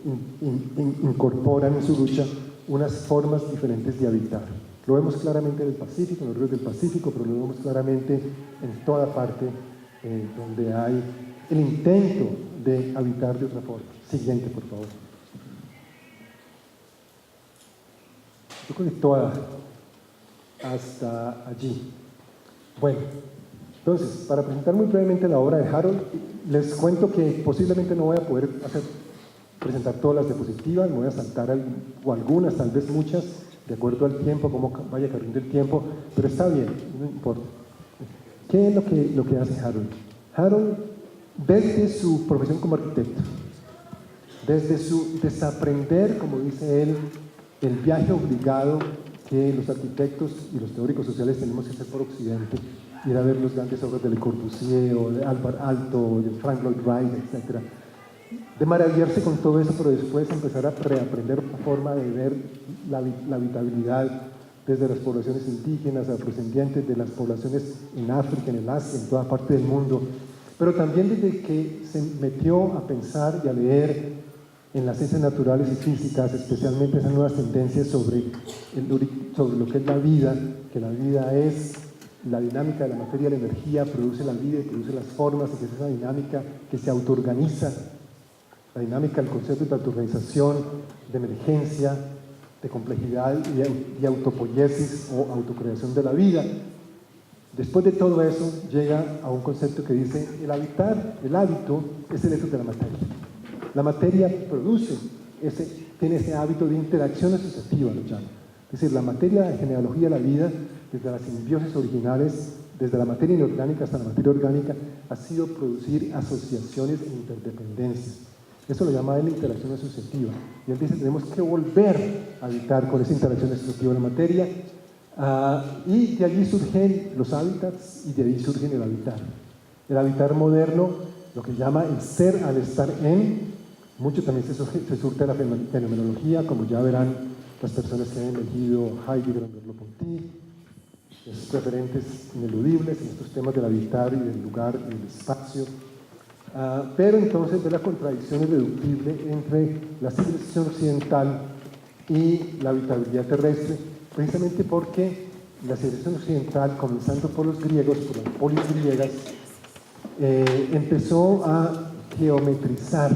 incorporan en su lucha unas formas diferentes de habitar. Lo vemos claramente en el Pacífico, en los ríos del Pacífico, pero lo vemos claramente en toda parte donde hay el intento de habitar de otra forma. Siguiente, por favor. Yo creo que toda hasta allí. Bueno, entonces, para presentar muy brevemente la obra de Harold, les cuento que posiblemente no voy a poder presentar todas las diapositivas, me voy a saltar o algunas, tal vez muchas, de acuerdo al tiempo, cómo vaya corriendo el tiempo, pero está bien, no importa. ¿Qué es lo que hace Harold? Harold, desde su profesión como arquitecto, desde su desaprender, como dice él, el viaje obligado que los arquitectos y los teóricos sociales tenemos que hacer por Occidente, ir a ver los grandes obras de Le Corbusier o de Alvar Aalto, de Frank Lloyd Wright, etc. De maravillarse con todo eso, pero después empezar a reaprender la forma de ver la habitabilidad desde las poblaciones indígenas, afrodescendientes, de las poblaciones en África, en el Asia, en toda parte del mundo, pero también desde que se metió a pensar y a leer en las ciencias naturales y físicas, especialmente esas nuevas tendencias sobre lo que es la vida, que la vida es la dinámica de la materia, la energía, produce la vida y produce las formas, y que es esa dinámica que se autoorganiza, la dinámica del concepto de autoorganización, de emergencia, de complejidad y autopoiesis o autocreación de la vida. Después de todo eso, llega a un concepto que dice: el habitar, el hábito, es el hecho de la materia. La materia produce, tiene ese hábito de interacción asociativa, lo llamo. Es decir, la materia en genealogía de la vida, desde las simbiosis originales, desde la materia inorgánica hasta la materia orgánica, ha sido producir asociaciones e interdependencias. Eso lo llama él la interacción asociativa. Y él dice: tenemos que volver a habitar con esa interacción asociativa de la materia. Y de allí surgen los hábitats y de allí surgen el habitar. El habitar moderno, lo que llama el ser al estar en, mucho también se surte la fenomenología, como ya verán las personas que han elegido Heidegger o Merleau-Ponty, esos referentes ineludibles en estos temas del habitar y del lugar y del espacio. Pero entonces ve la contradicción irreductible entre la civilización occidental y la habitabilidad terrestre, precisamente porque la civilización occidental, comenzando por los griegos, por las polis griegas, empezó a geometrizar,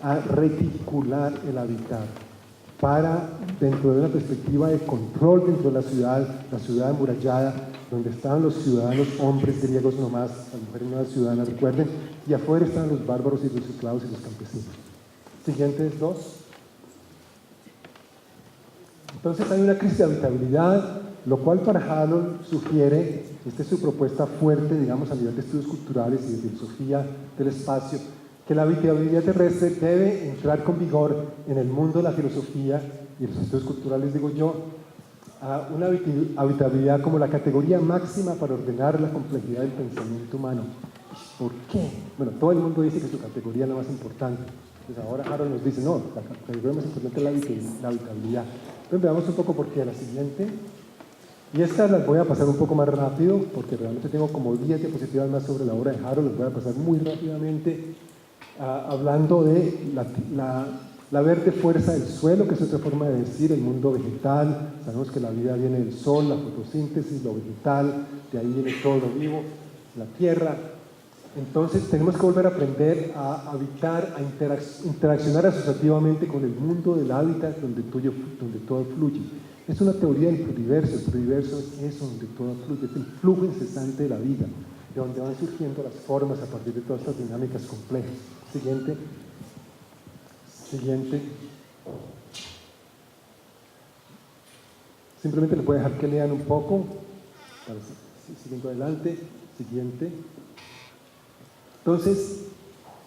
a reticular el habitar, para, dentro de una perspectiva de control dentro de la ciudad amurallada, donde estaban los ciudadanos hombres griegos nomás, las mujeres no eran ciudadanas, recuerden, y afuera estaban los bárbaros y los esclavos y los campesinos. Siguientes dos. Entonces hay una crisis de habitabilidad, lo cual para Harold sugiere, esta es su propuesta fuerte, digamos, a nivel de estudios culturales y de filosofía del espacio, que la habitabilidad terrestre debe entrar con vigor en el mundo de la filosofía y los estudios culturales, digo yo, a una habitabilidad como la categoría máxima para ordenar la complejidad del pensamiento humano. ¿Por qué? Bueno, todo el mundo dice que su categoría es la más importante. Entonces ahora Harold nos dice: no, la categoría más importante es la habitabilidad. Entonces veamos un poco por qué. La siguiente. Y estas las voy a pasar un poco más rápido, porque realmente tengo como 10 diapositivas más sobre la obra de Harold. Las voy a pasar muy rápidamente, hablando de la verde fuerza del suelo, que es otra forma de decir el mundo vegetal. Sabemos que la vida viene del sol, la fotosíntesis, lo vegetal, de ahí viene todo lo vivo, la tierra. Entonces tenemos que volver a aprender a habitar, a interaccionar asociativamente con el mundo del hábitat donde todo fluye. Es una teoría del pluriverso. El pluriverso es eso, donde todo fluye, es el flujo incesante de la vida, de donde van surgiendo las formas a partir de todas estas dinámicas complejas. Siguiente. Simplemente les voy a dejar que lean un poco, siguiendo adelante. Siguiente. Entonces,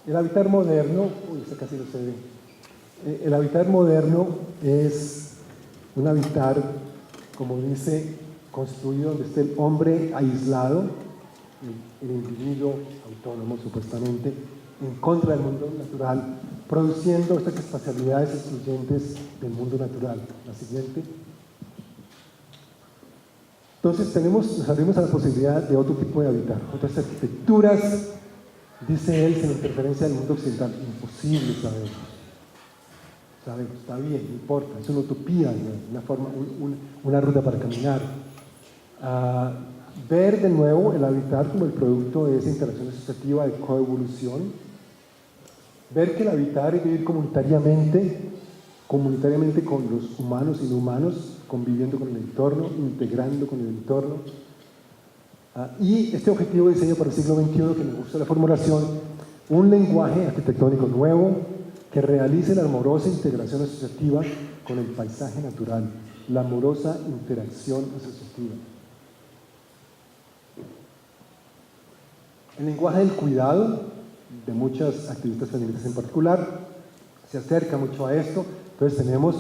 el habitar moderno, esta casi no se ve. El habitar moderno es un habitar, como dice, construido donde esté el hombre aislado, el individuo autónomo, supuestamente, en contra del mundo natural, produciendo estas espacialidades excluyentes del mundo natural. La siguiente. Entonces nos abrimos a la posibilidad de otro tipo de hábitat, otras arquitecturas, dice él, sin interferencia del mundo occidental. Imposible, sabemos. Sabemos, está bien, no importa, es una utopía, una ruta para caminar. Ver de nuevo el hábitat como el producto de esa interacción asociativa de coevolución. Ver que el habitar es vivir comunitariamente con los humanos y no humanos, conviviendo con el entorno, integrando con el entorno. Y este objetivo de diseño para el siglo XXI, que me gusta la formulación, un lenguaje arquitectónico nuevo que realice la amorosa integración asociativa con el paisaje natural, la amorosa interacción asociativa. El lenguaje del cuidado, de muchas activistas feministas en particular, se acerca mucho a esto. Entonces tenemos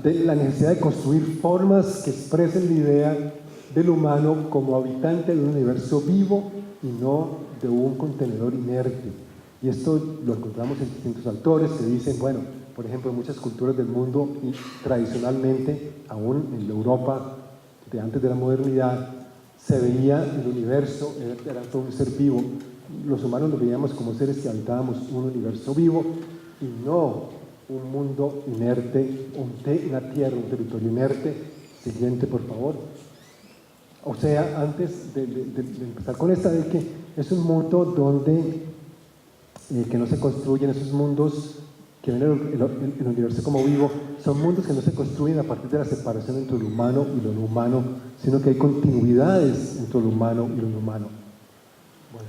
de la necesidad de construir formas que expresen la idea del humano como habitante de un universo vivo y no de un contenedor inerte. Y esto lo encontramos en distintos autores que dicen, bueno, por ejemplo, en muchas culturas del mundo, y tradicionalmente, aún en la Europa de antes de la modernidad, se veía el universo, era todo un ser vivo. Los humanos lo veíamos como seres que habitábamos un universo vivo y no un mundo inerte, una tierra, un territorio inerte. Siguiente, por favor. O sea, antes de empezar con esta, de que es un mundo donde que no se construyen esos mundos que ven el universo como vivo, son mundos que no se construyen a partir de la separación entre lo humano y lo no humano, sino que hay continuidades entre lo humano y lo no humano. Bueno.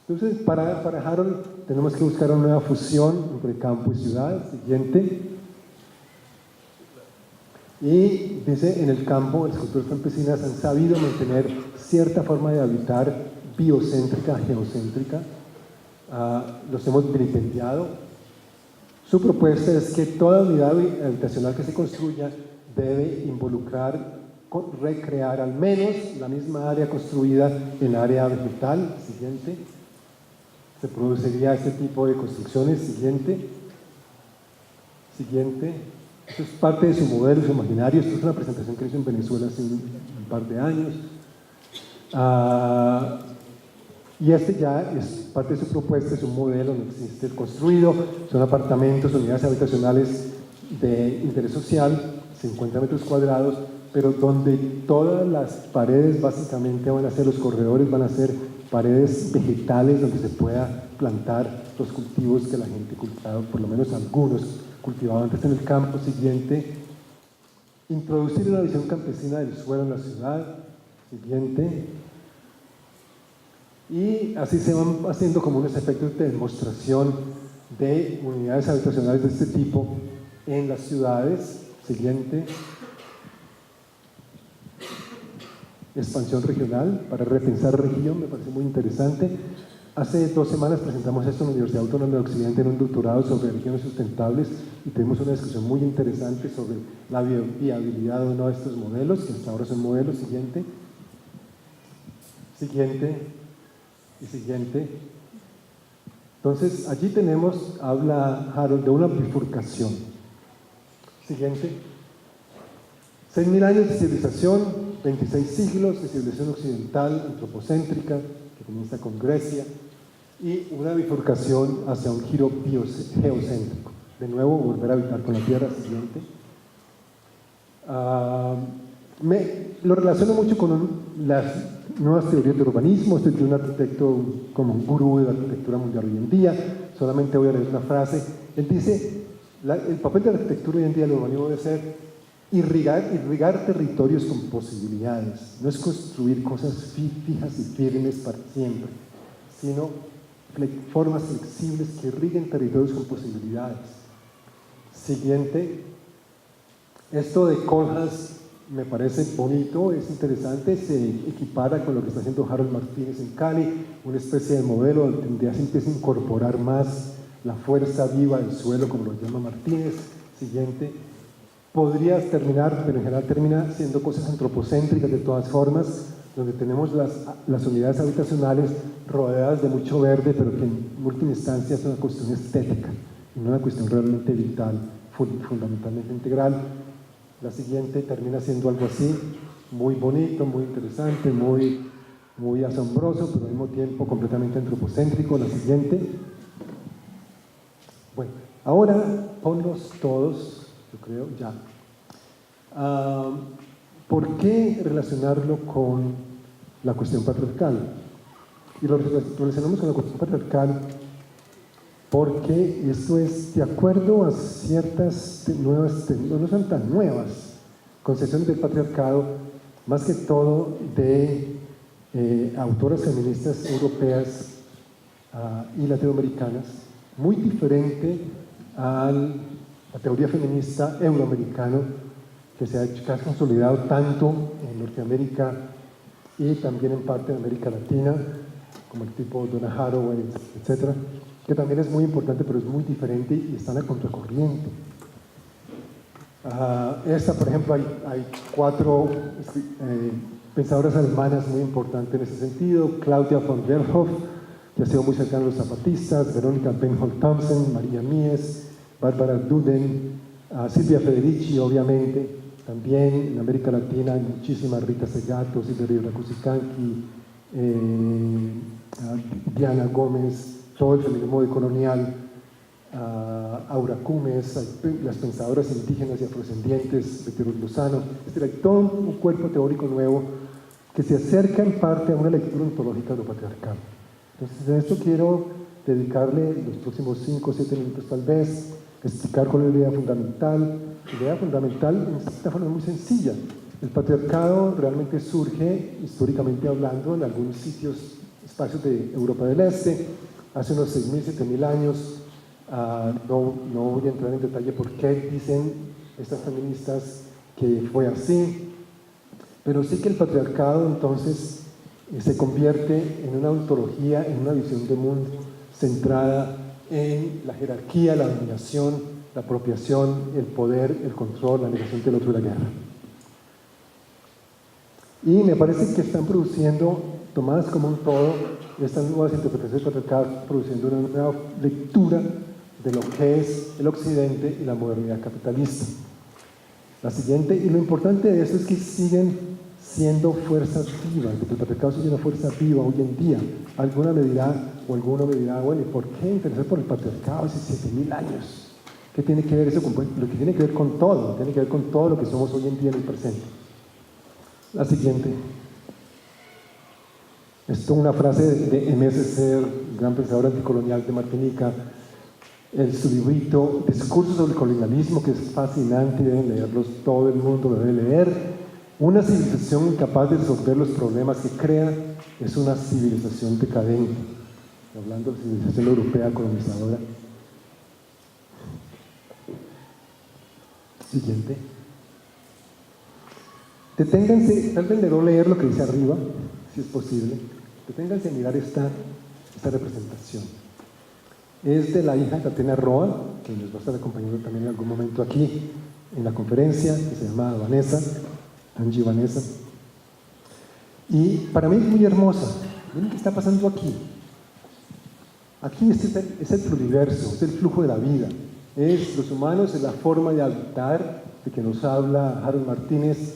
Entonces, para Harold tenemos que buscar una nueva fusión entre campo y ciudad. Siguiente. Y dice, en el campo, las culturas campesinas han sabido mantener cierta forma de habitar biocéntrica, geocéntrica. Los hemos vilipendiado. Su propuesta es que toda unidad habitacional que se construya debe involucrar, recrear al menos la misma área construida en área vegetal. Siguiente. Se produciría este tipo de construcciones. Siguiente. Siguiente. Esto es parte de su modelo, su imaginario. Esto es una presentación que hizo en Venezuela hace un par de años. Y este ya es parte de su propuesta, es un modelo, no existe construido, son apartamentos, unidades habitacionales de interés social, 50 metros cuadrados, pero donde todas las paredes básicamente van a ser, los corredores van a ser paredes vegetales donde se pueda plantar los cultivos que la gente cultivaba, por lo menos algunos cultivaban antes en el campo. Siguiente, introducir una visión campesina del suelo en la ciudad. Siguiente. Y así se van haciendo como unos efectos de demostración de unidades habitacionales de este tipo en las ciudades. Siguiente. Expansión regional, para repensar región, me parece muy interesante. Hace 2 semanas presentamos esto en la Universidad Autónoma de Occidente en un doctorado sobre regiones sustentables y tuvimos una discusión muy interesante sobre la viabilidad o no de estos modelos, que hasta ahora son modelos. Siguiente. Siguiente. Y siguiente. Entonces, allí habla Harold de una bifurcación. Siguiente. 6.000 años de civilización, 26 siglos de civilización occidental, antropocéntrica, que comienza con Grecia, y una bifurcación hacia un giro geocéntrico. De nuevo, volver a habitar con la Tierra. Siguiente. Lo relaciono mucho con las nuevas teorías de urbanismo. Estoy de un arquitecto como un gurú de la arquitectura mundial hoy en día. Solamente voy a leer una frase. Él dice, el papel de la arquitectura hoy en día, el urbanismo, debe ser irrigar territorios con posibilidades. No es construir cosas fijas y firmes para siempre, sino formas flexibles que irriguen territorios con posibilidades. Siguiente. Esto de Kohlhaas me parece bonito, es interesante, se equipara con lo que está haciendo Harold Martínez en Cali, una especie de modelo donde ya se empieza a incorporar más la fuerza viva del suelo, como lo llama Martínez. Siguiente. Podría terminar, pero en general termina siendo cosas antropocéntricas de todas formas, donde tenemos las unidades habitacionales rodeadas de mucho verde, pero que en última instancia es una cuestión estética, y no una cuestión realmente vital, fundamentalmente integral. La siguiente termina siendo algo así, muy bonito, muy interesante, muy asombroso, pero al mismo tiempo completamente antropocéntrico. La siguiente. Bueno, ahora ponlos todos, yo creo, ya. ¿Por qué relacionarlo con la cuestión patriarcal? Y lo relacionamos con la cuestión patriarcal porque esto es de acuerdo a ciertas nuevas, no son tan nuevas, concepciones del patriarcado, más que todo de autoras feministas europeas y latinoamericanas, muy diferente a la teoría feminista euroamericana que se ha consolidado tanto en Norteamérica y también en parte de América Latina, como el tipo Donna Haraway, etc., que también es muy importante, pero es muy diferente y están a contracorriente. Esta, por ejemplo, hay 4 pensadoras alemanas muy importantes en ese sentido: Claudia von Gerhoff, que ha sido muy cercana a los zapatistas, Verónica Benholt-Thompson, María Mies, Bárbara Duden, Silvia Federici, obviamente. También en América Latina hay muchísimas: Rita Segato, Silvia Rivera Cusicanqui, Diana Gómez, todo el feminismo decolonial, Aura Cumes, las pensadoras indígenas y afrodescendientes, Betty Ruth Lozano. Hay todo un cuerpo teórico nuevo que se acerca en parte a una lectura ontológica de lo patriarcal. Entonces, en esto quiero dedicarle los próximos 5 o 7 minutos tal vez, explicar cuál es la idea fundamental. La idea fundamental, en esta forma, es muy sencilla. El patriarcado realmente surge, históricamente hablando, en algunos espacios de Europa del Este, hace unos 6.000, 7.000 años. No voy a entrar en detalle por qué dicen estas feministas que fue así, pero sí que el patriarcado entonces se convierte en una ontología, en una visión de mundo centrada en la jerarquía, la dominación, la apropiación, el poder, el control, la negación del otro y la guerra. Y me parece que están produciendo, tomadas como un todo, estas nuevas interpretaciones patriarcales, produciendo una nueva lectura de lo que es el Occidente y la modernidad capitalista. La siguiente, y lo importante de esto es que siguen siendo fuerzas vivas, que el patriarcado sigue una fuerza viva hoy en día. Alguno me dirá, bueno, ¿y por qué interesar por el patriarcado hace 7.000 años? ¿Qué tiene que ver eso con lo que tiene que ver con todo? Tiene que ver con todo lo que somos hoy en día en el presente. La siguiente. Esto es una frase de M.S. Serres, gran pensador anticolonial de Martinica, su librito Discursos sobre el colonialismo, que es fascinante, deben leerlos, todo el mundo lo debe leer. Una civilización incapaz de resolver los problemas que crea es una civilización decadente. Hablando de civilización europea colonizadora. Siguiente. Deténganse, tal vez debo leer lo que dice arriba, si es posible. Deténganse a mirar esta representación. Es de la hija de Tatiana Roa, que nos va a estar acompañando también en algún momento aquí en la conferencia, que se llama Vanessa, Angie Vanessa. Y para mí es muy hermosa. Miren qué está pasando aquí. Aquí es el pluriverso, es el flujo de la vida. Es los humanos, es la forma de habitar de que nos habla Harold Martínez,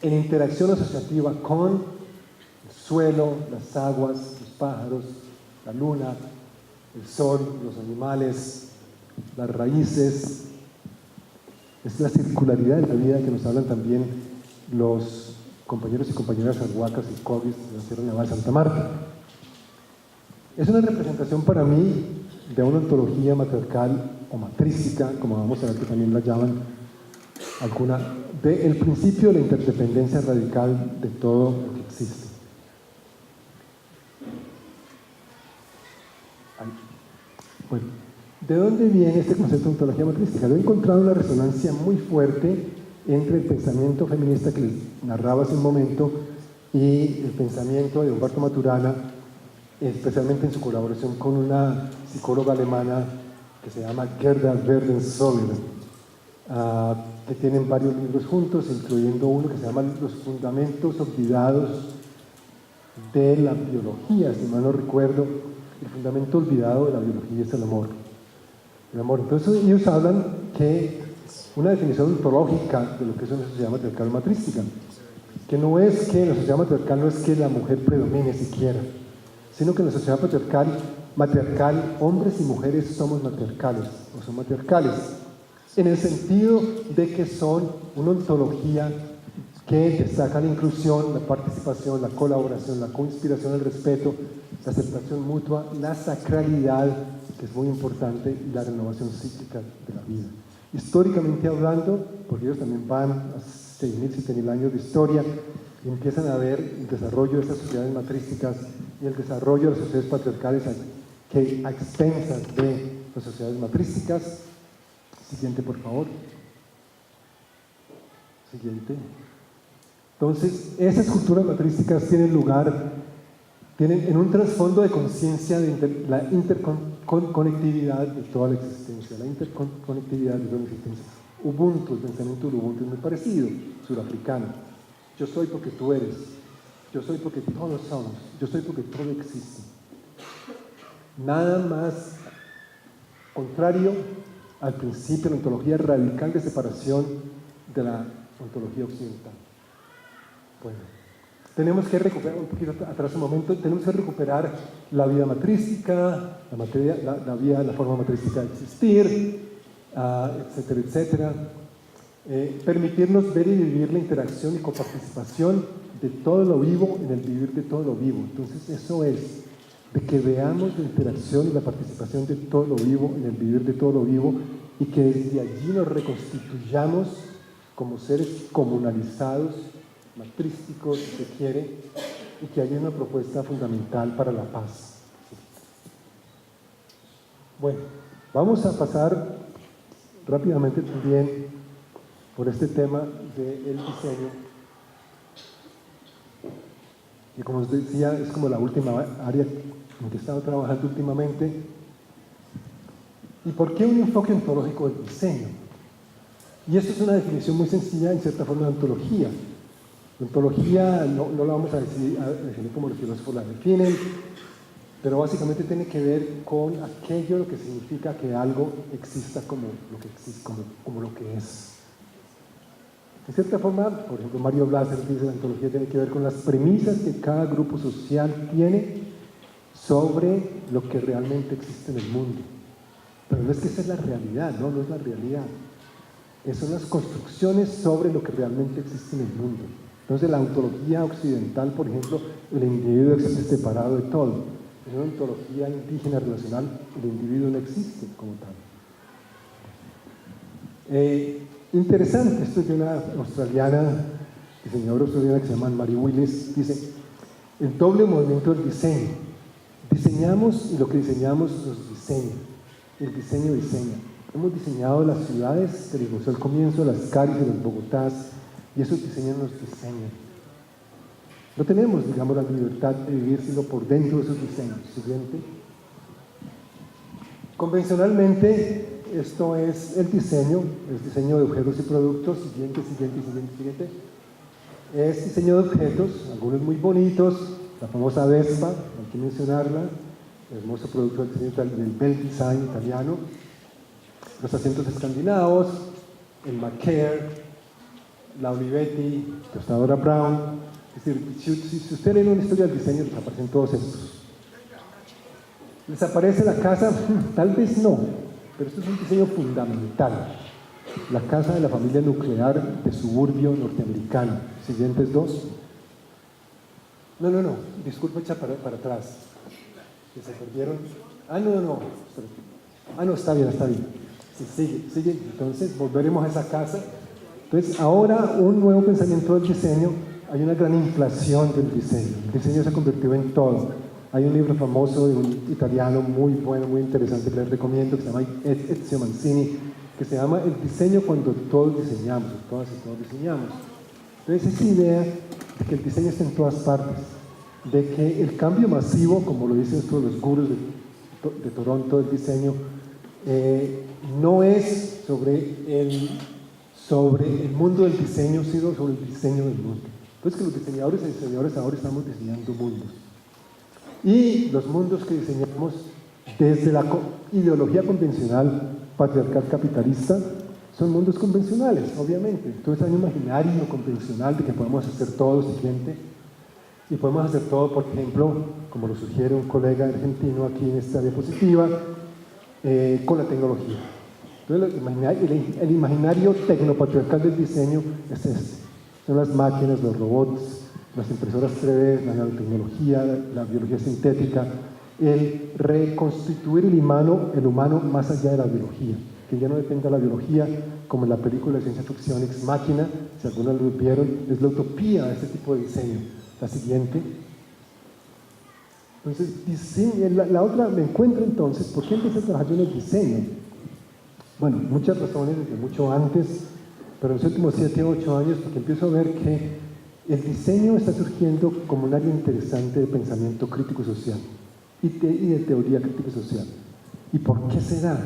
en interacción asociativa con el suelo, las aguas, los pájaros, la luna, el sol, los animales, las raíces. Es la circularidad de la vida que nos hablan también los compañeros y compañeras arhuacas y cobis de la Sierra Nevada de Santa Marta. Es una representación para mí de una ontología matriarcal o matrística, como vamos a ver que también la llaman, del principio de la interdependencia radical de todo lo que existe. Bueno, ¿de dónde viene este concepto de ontología matrística? Lo he encontrado una resonancia muy fuerte entre el pensamiento feminista que les narraba hace un momento y el pensamiento de Humberto Maturana, especialmente en su colaboración con una psicóloga alemana que se llama Gerda Werdensoller. que tienen varios libros juntos, incluyendo uno que se llama Los fundamentos olvidados de la biología, si mal no recuerdo. El fundamento olvidado de la biología es el amor. El amor. Entonces ellos hablan que una definición ontológica de lo que es una sociedad matriarcal matrística, que no es que en la sociedad matriarcal no es que la mujer predomine siquiera, sino que en la sociedad matriarcal hombres y mujeres somos matriarcales, o son matriarcales, en el sentido de que son una ontología que destaca la inclusión, la participación, la colaboración, la coinspiración, el respeto, la aceptación mutua, la sacralidad, que es muy importante, y la renovación cíclica de la vida. Históricamente hablando, porque ellos también van a 6.000, 7.000 años de historia, y empiezan a ver el desarrollo de estas sociedades matrísticas y el desarrollo de las sociedades patriarcales que a expensas de las sociedades matrísticas. Siguiente, por favor. Siguiente. Entonces, esas culturas matrísticas tienen lugar, tienen en un trasfondo de conciencia de la interconectividad de toda la existencia, la interconectividad de toda la existencia. Ubuntu, el pensamiento de Ubuntu es muy parecido, surafricano. Yo soy porque tú eres, yo soy porque todos somos, yo soy porque todo existe. Nada más contrario al principio de la ontología radical de separación de la ontología occidental. Bueno, tenemos que recuperar, un poquito atrás un momento, tenemos que recuperar la vida matrística, la forma matrística de existir, etcétera, etcétera. Permitirnos ver y vivir la interacción y coparticipación de todo lo vivo en el vivir de todo lo vivo. Entonces eso es, de que veamos la interacción y la participación de todo lo vivo en el vivir de todo lo vivo y que desde allí nos reconstituyamos como seres comunalizados, matrísticos, si se quiere, y que haya una propuesta fundamental para la paz. Bueno, vamos a pasar rápidamente también por este tema del diseño, que como os decía es como la última área en que he estado trabajando últimamente. ¿Y por qué un enfoque ontológico del diseño? Y esto es una definición muy sencilla, en cierta forma, de ontología. La ontología no la vamos a definir como los filósofos la definen, pero básicamente tiene que ver con aquello lo que significa que algo exista como lo que existe, como lo que es. En cierta forma, por ejemplo, Mario Blaser dice que la ontología tiene que ver con las premisas que cada grupo social tiene sobre lo que realmente existe en el mundo. Pero no es que esa es la realidad, no es la realidad. Son las construcciones sobre lo que realmente existe en el mundo. Entonces, la ontología occidental, por ejemplo, el individuo existe separado de todo. En una ontología indígena relacional, el individuo no existe como tal. Interesante, esto es de una diseñadora australiana que se llama Mary Willis, dice, el doble movimiento del diseño. Diseñamos y lo que diseñamos nos diseña. El diseño diseña. Hemos diseñado las ciudades, que les gustó al comienzo, las Caris y las Bogotás, y esos diseños nos diseñan. No tenemos, digamos, la libertad de vivir sino por dentro de esos diseños. Siguiente. Convencionalmente, esto es el diseño de objetos y productos. Siguiente. Es diseño de objetos, algunos muy bonitos, la famosa Vespa, hay que mencionarla, el hermoso producto del diseño del bel design italiano, los asientos escandinavos, el Macaire, la Olivetti, tostadora Brown. Es decir, si usted lee una historia del diseño, les aparecen todos estos. ¿Les aparece la casa? Tal vez no, pero esto es un diseño fundamental. La casa de la familia nuclear de suburbio norteamericano. Siguientes dos. No, disculpe, echa para atrás. Que se perdieron. No, está bien. Sí, sigue. Entonces, volveremos a esa casa. Entonces, ahora un nuevo pensamiento del diseño. Hay una gran inflación del diseño. El diseño se ha convertido en todo. Hay un libro famoso de un italiano muy bueno, muy interesante que les recomiendo, que se llama Ezio Mancini, que se llama El diseño cuando todos diseñamos, todas y todos diseñamos. Entonces, esa idea de que el diseño está en todas partes, de que el cambio masivo, como lo dicen todos los gurús de Toronto del diseño, no es sobre el mundo del diseño, sino sobre el diseño del mundo. Entonces, que los diseñadores y diseñadores ahora estamos diseñando mundos. Y los mundos que diseñamos desde la ideología convencional, patriarcal capitalista, son mundos convencionales, obviamente. Entonces hay un imaginario convencional de que podemos hacer todo lo siguiente, y podemos hacer todo, por ejemplo, como lo sugiere un colega argentino aquí en esta diapositiva, con la tecnología. Entonces el imaginario tecnopatriarcal del diseño es este. Son las máquinas, los robots, las impresoras 3D, la nanotecnología, la biología sintética, el reconstituir el humano más allá de la biología, que ya no dependa de la biología, como en la película de ciencia ficción Ex Machina, si algunos lo vieron, es la utopía de este tipo de diseño. La siguiente. Entonces, la otra, me encuentro entonces, ¿por qué empecé a trabajar yo en el diseño? Bueno, muchas razones, desde mucho antes, pero en los últimos 7 o 8 años, porque empiezo a ver que el diseño está surgiendo como un área interesante de pensamiento crítico social y de teoría crítico social. ¿Y por qué será?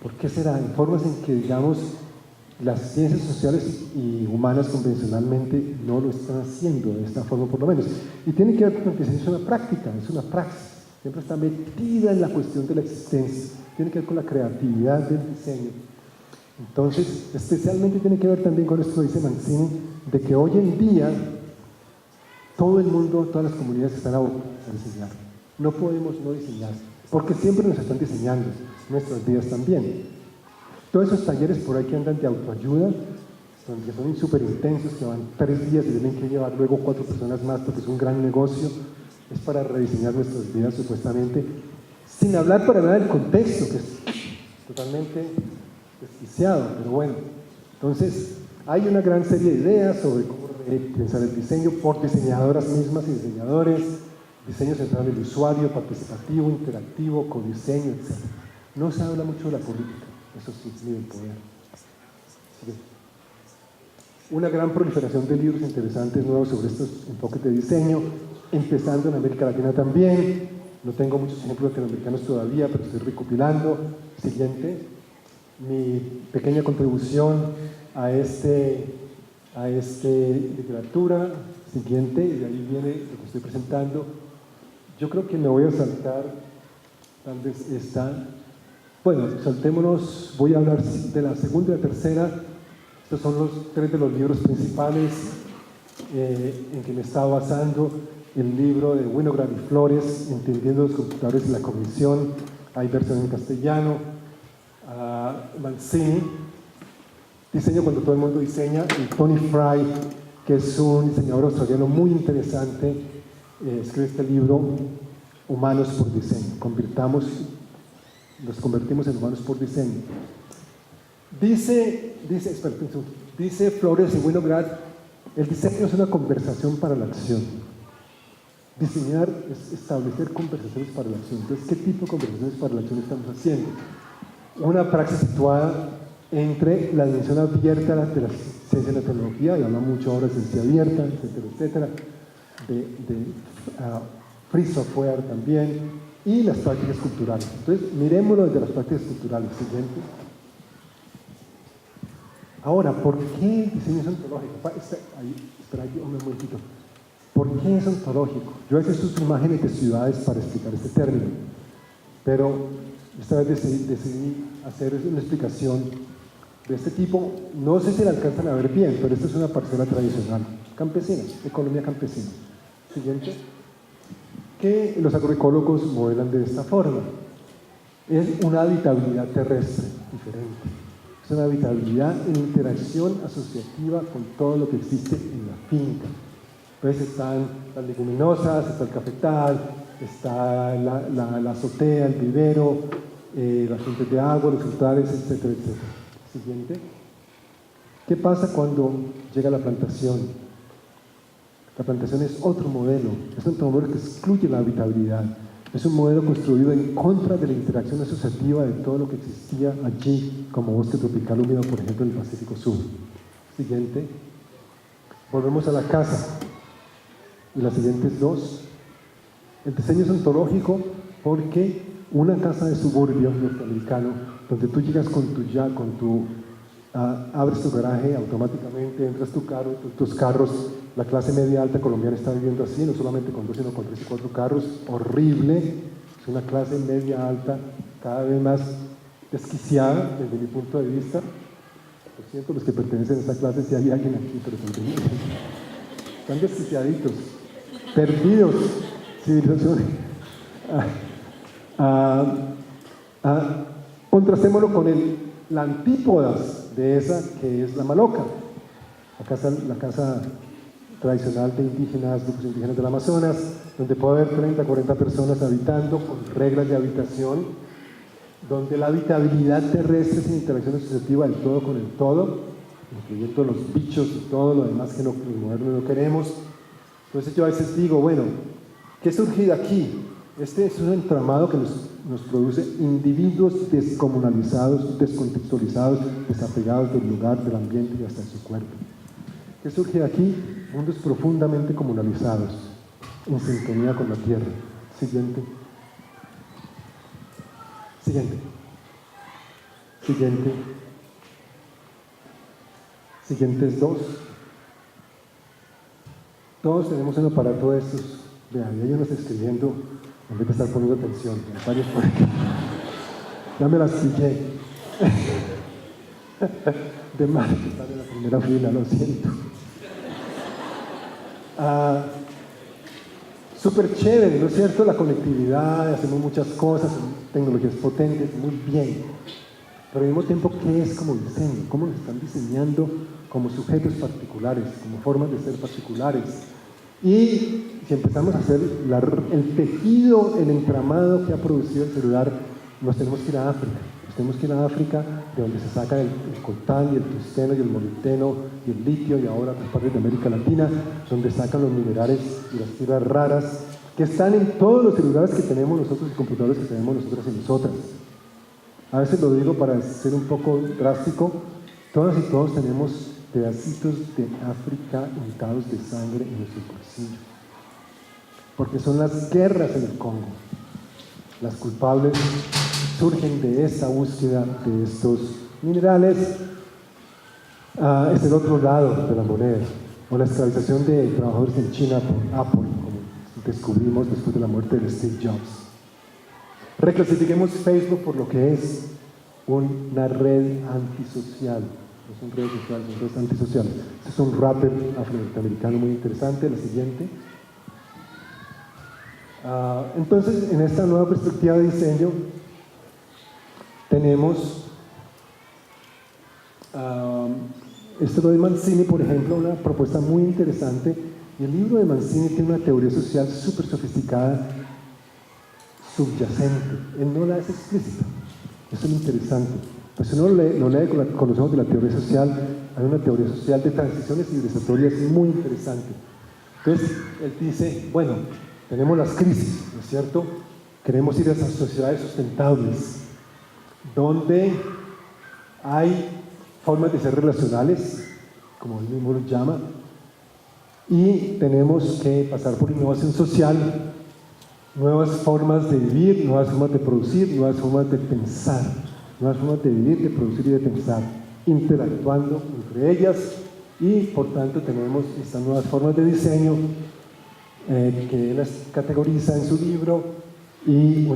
¿Por qué será? En formas en que, digamos, las ciencias sociales y humanas convencionalmente no lo están haciendo de esta forma, por lo menos. Y tiene que ver con que es una práctica, es una praxis. Siempre está metida en la cuestión de la existencia. Tiene que ver con la creatividad del diseño. Entonces, especialmente tiene que ver también con esto que dice Mancini, de que hoy en día todo el mundo, todas las comunidades están abocadas a diseñar. No podemos no diseñar, porque siempre nos están diseñando, nuestras vidas también. Todos esos talleres por ahí que andan de autoayuda, que son súper intensos, que van 3 días y tienen que llevar luego 4 personas más porque es un gran negocio, es para rediseñar nuestras vidas supuestamente, sin hablar para nada del contexto, que es totalmente desquiciado, pero bueno. Entonces, hay una gran serie de ideas sobre cómo pensar el diseño por diseñadoras mismas y diseñadores, diseño centrado en el usuario, participativo, interactivo, codiseño, etc. No se habla mucho de la política. Eso sí, ni del poder. Una gran proliferación de libros interesantes nuevos sobre estos enfoques de diseño, empezando en América Latina también. No tengo muchos ejemplos latinoamericanos todavía, pero estoy recopilando. Siguiente. Mi pequeña contribución a literatura. Siguiente, y de ahí viene lo que estoy presentando. Yo creo que me voy a saltar, tal vez esta. Bueno, saltémonos, voy a hablar de la segunda y la tercera. Estos son los 3 de los libros principales en que me estaba basando. El libro de Winograd y Flores, Entendiendo los computadores y la cognición, hay versión en castellano. Mancini, Diseño cuando todo el mundo diseña, y Tony Fry, que es un diseñador australiano muy interesante, escribe este libro, Humanos por Diseño. Nos convertimos en humanos por diseño. Dice Flores y Winograd, el diseño es una conversación para la acción. Diseñar es establecer conversaciones para la acción. Entonces, ¿qué tipo de conversaciones para la acción estamos haciendo? Una praxis situada entre la dimensión abierta de la ciencia y la tecnología, y habla mucho ahora de ciencia abierta, etcétera, etcétera, de free software también, y las prácticas culturales. Entonces, miremoslo desde las prácticas culturales. Siguiente. Ahora, ¿por qué el diseño es ontológico? Espera ahí un momentito. ¿Por qué es ontológico? Yo a veces uso imágenes de ciudades para explicar este término, pero esta vez decidí hacer una explicación de este tipo. No sé si la alcanzan a ver bien, pero esta es una parcela tradicional, campesina, economía campesina. Siguiente. Que los agroecólogos modelan de esta forma. Es una habitabilidad terrestre diferente. Es una habitabilidad en interacción asociativa con todo lo que existe en la finca. Entonces están las leguminosas, está el cafetal, está la azotea, el vivero, las fuentes de agua, los frutales, etcétera, etcétera. Siguiente. ¿Qué pasa cuando llega la plantación? La plantación es otro modelo, es otro modelo que excluye la habitabilidad. Es un modelo construido en contra de la interacción asociativa de todo lo que existía allí, como bosque tropical húmedo, por ejemplo, en el Pacífico Sur. Siguiente. Volvemos a la casa. Y las siguientes 2. El diseño es ontológico porque una casa de suburbio norteamericano, donde tú llegas abres tu garaje automáticamente, entras tus carros. La clase media alta colombiana está viviendo así, no solamente con 2, sino con 3 y 4 carros. Horrible. Es una clase media alta cada vez más desquiciada desde mi punto de vista. Lo siento, los que pertenecen a esta clase, si hay alguien aquí, pero están desquiciaditos, perdidos, civilizaciones. Contrastémoslo con la antípodas de esa, que es la maloca, la casa tradicional de indígenas, grupos indígenas del Amazonas, donde puede haber 30, 40 personas habitando con reglas de habitación, donde la habitabilidad terrestre es una interacción asociativa del todo con el todo, incluyendo los bichos y todo lo demás que los modernos no queremos. Entonces yo a veces digo, bueno, ¿qué surge de aquí? Este es un entramado que nos produce individuos descomunalizados, descontextualizados, desapegados del lugar, del ambiente y hasta de su cuerpo. ¿Qué surge de aquí? Mundos profundamente comunalizados, en sintonía con la tierra. Siguiente. Siguientes 2. Todos tenemos un aparato de estos. Vean, hay unos escribiendo en vez de estar poniendo atención. Varios por aquí. Ya me las pillé. De mal que están en la primera fila, lo siento. Súper chévere, ¿no es cierto? La conectividad, hacemos muchas cosas, tecnologías potentes, muy bien. Pero al mismo tiempo, ¿qué es como diseño? ¿Cómo nos están diseñando como sujetos particulares, como formas de ser particulares? Y si empezamos a hacer el tejido, el entramado que ha producido el celular, nos tenemos que ir a África. Nos tenemos que ir a África, de donde se saca el coltán y el tungsteno y el molibdeno y el litio, y ahora otras partes de América Latina, donde sacan los minerales y las tierras raras, que están en todos los celulares que tenemos nosotros y computadores que tenemos nosotras y nosotras. A veces lo digo para ser un poco drástico, todas y todos tenemos pedacitos de África untados de sangre en nuestros bolsillos. Porque son las guerras en el Congo. Las culpables surgen de esa búsqueda de estos minerales. Es el otro lado de la moneda. O la esclavización de trabajadores en China por Apple, como descubrimos después de la muerte de Steve Jobs. Reclasifiquemos Facebook por lo que es una red antisocial. No son redes sociales, son redes antisociales. Este es un rapper afroamericano muy interesante. La siguiente. Entonces, en esta nueva perspectiva de diseño, tenemos esto de Mancini, por ejemplo, una propuesta muy interesante. Y el libro de Mancini tiene una teoría social súper sofisticada, subyacente. Él no la hace explícita. Eso es lo interesante. Pues si uno lo lee con los ojos de la teoría social, hay una teoría social de transiciones civilizatorias muy interesante. Entonces, él dice, bueno, tenemos las crisis, ¿no es cierto? Queremos ir a esas sociedades sustentables, donde hay formas de ser relacionales, como él mismo lo llama, y tenemos que pasar por innovación social, nuevas formas de vivir, nuevas formas de producir, nuevas formas de pensar, nuevas formas de vivir, de producir y de pensar, interactuando entre ellas, y por tanto tenemos estas nuevas formas de diseño que él las categoriza en su libro, y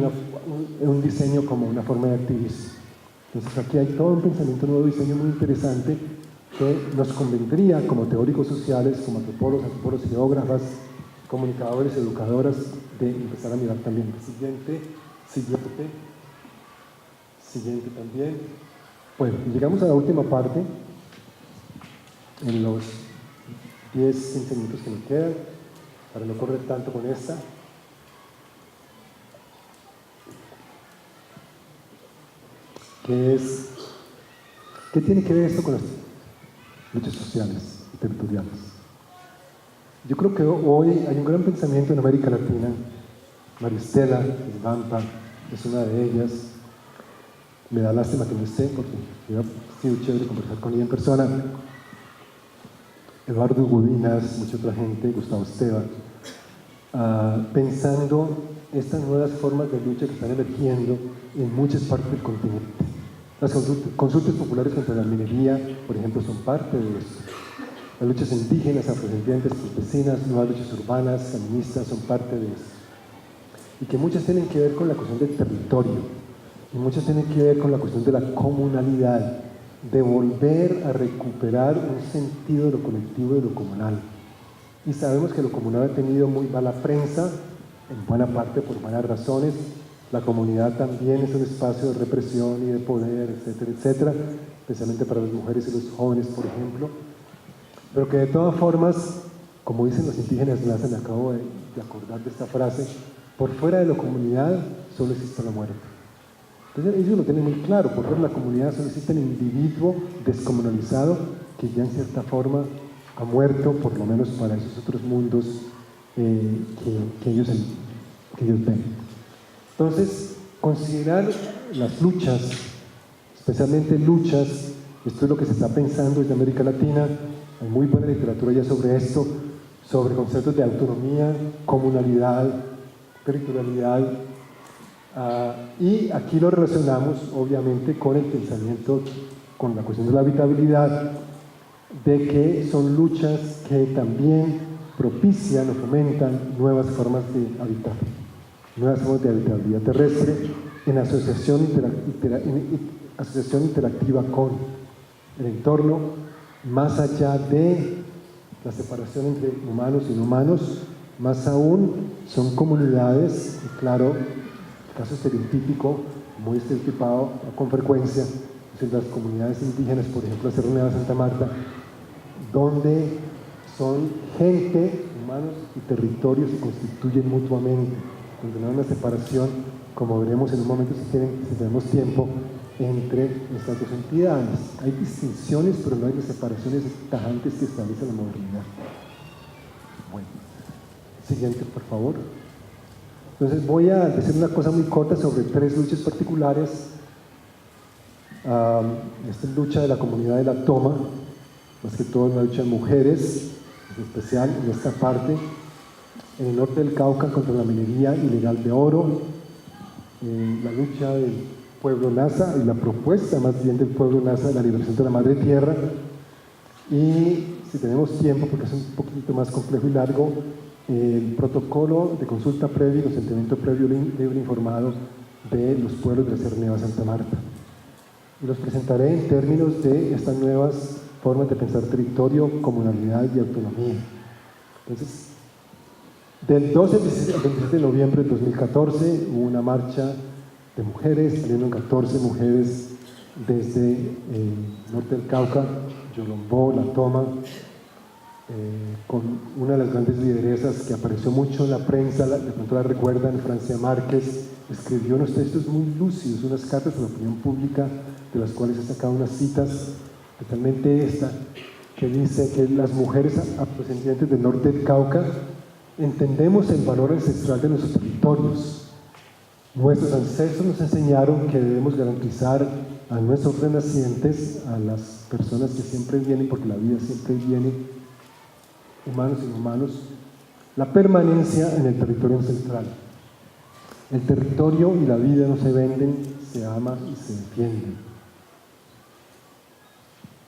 un diseño como una forma de activismo. Entonces aquí hay todo un pensamiento nuevo de diseño muy interesante que nos convendría como teóricos sociales, como antropólogos, geógrafas, comunicadores, educadoras, de empezar a mirar también. Siguiente también. Bueno, llegamos a la última parte, en los 10-15 minutos que nos quedan, para no correr tanto con esta. ¿Qué tiene que ver esto con las luchas sociales y territoriales? Yo creo que hoy hay un gran pensamiento en América Latina. Maristela Vampa es una de ellas. Me da lástima que no esté, porque hubiera sido chévere conversar con ella en persona. Eduardo Gudinas, mucha otra gente, Gustavo Esteban, pensando estas nuevas formas de lucha que están emergiendo en muchas partes del continente. Las consultas populares contra la minería, por ejemplo, son parte de esto. Las luchas indígenas, afrodescendientes, campesinas, nuevas luchas urbanas, feministas, son parte de esto. Y que muchas tienen que ver con la cuestión del territorio, y muchas tienen que ver con la cuestión de la comunalidad, de volver a recuperar un sentido de lo colectivo y de lo comunal. Y sabemos que lo comunal ha tenido muy mala prensa, en buena parte por malas razones. La comunidad también es un espacio de represión y de poder, etcétera, etcétera, especialmente para las mujeres y los jóvenes, por ejemplo. Pero que de todas formas, como dicen los indígenas, me acabo de acordar de esta frase, por fuera de la comunidad solo existe la muerte. Entonces ellos lo tienen muy claro, por fuera de la comunidad solo existe el individuo descomunalizado que ya en cierta forma ha muerto, por lo menos para esos otros mundos que ellos ven. Entonces, considerar las luchas, especialmente luchas, esto es lo que se está pensando desde América Latina, hay muy buena literatura ya sobre esto, sobre conceptos de autonomía, comunalidad, territorialidad, y aquí lo relacionamos obviamente con el pensamiento, con la cuestión de la habitabilidad, de que son luchas que también propician o fomentan nuevas formas de habitar, nuevas formas de habitabilidad terrestre en asociación interactiva con el entorno, más allá de la separación entre humanos y no humanos, más aún son comunidades, y claro, el caso estereotípico, muy estereotipado con frecuencia, es las comunidades indígenas, por ejemplo, la Sierra Nevada de Santa Marta, donde son gente, humanos y territorios se constituyen mutuamente, donde no hay una separación, como veremos en un momento si tenemos tiempo, entre estas dos entidades. Hay distinciones, pero no hay separaciones tajantes que establece la modernidad. Bueno, siguiente, por favor. Entonces voy a decir una cosa muy corta sobre tres luchas particulares. Esta es lucha de la comunidad de la toma, más que todo una lucha de mujeres, en especial en esta parte, en el norte del Cauca contra la minería ilegal de oro, la lucha del pueblo Nasa y la propuesta más bien del pueblo Nasa de la liberación de la madre tierra, y si tenemos tiempo, porque es un poquito más complejo y largo, el protocolo de consulta previa y consentimiento previo libre informado de los pueblos de la Sierra Nevada de Santa Marta. Y los presentaré en términos de estas nuevas formas de pensar territorio, comunalidad y autonomía. Entonces, del 12 al 27 de noviembre de 2014 hubo una marcha de mujeres, salieron 14 mujeres desde el norte del Cauca, Yolombó, La Toma, con una de las grandes lideresas que apareció mucho en la prensa, de pronto la recuerdan, Francia Márquez, escribió unos textos muy lúcidos, unas cartas a la opinión pública, de las cuales he sacado unas citas, especialmente esta, que dice que las mujeres afrodescendientes del norte del Cauca entendemos el valor ancestral de nuestros territorios. Nuestros ancestros nos enseñaron que debemos garantizar a nuestros renacientes, a las personas que siempre vienen, porque la vida siempre viene, humanos y inhumanos, la permanencia en el territorio ancestral. El territorio y la vida no se venden, se ama y se defienden.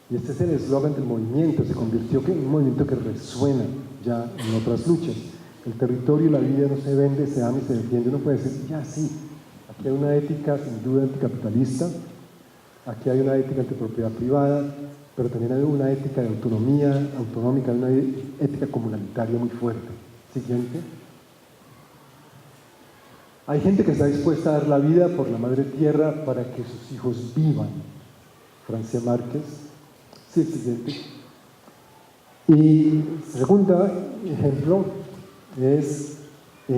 Y este es el eslogan del movimiento, se convirtió en un movimiento que resuena ya en otras luchas. El territorio y la vida no se vende, se ama y se defiende. Uno puede decir, ya sí, aquí hay una ética sin duda anticapitalista, aquí hay una ética antipropiedad privada, pero también hay una ética de autonomía autonómica, una ética comunitaria muy fuerte. Siguiente. Hay gente que está dispuesta a dar la vida por la madre tierra para que sus hijos vivan. Francia Márquez. Sí, siguiente. Y segundo ejemplo es la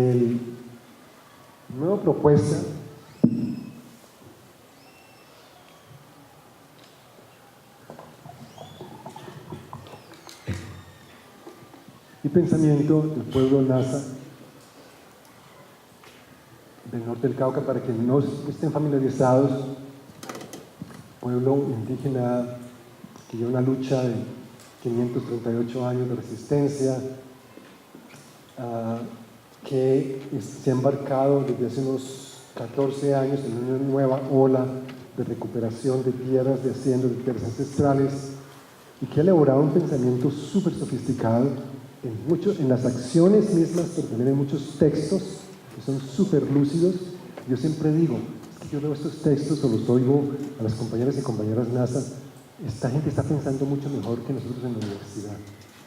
nueva propuesta y pensamiento del pueblo Nasa del norte del Cauca, para que no estén familiarizados, pueblo indígena que lleva una lucha de 538 años de resistencia, que se ha embarcado desde hace unos 14 años en una nueva ola de recuperación de tierras, de haciendas, de tierras ancestrales, y que ha elaborado un pensamiento súper sofisticado en las acciones mismas, pero también en muchos textos que son súper lúcidos. Yo siempre digo, es que yo leo estos textos o los oigo a las compañeras y compañeras NASA, esta gente está pensando mucho mejor que nosotros en la universidad.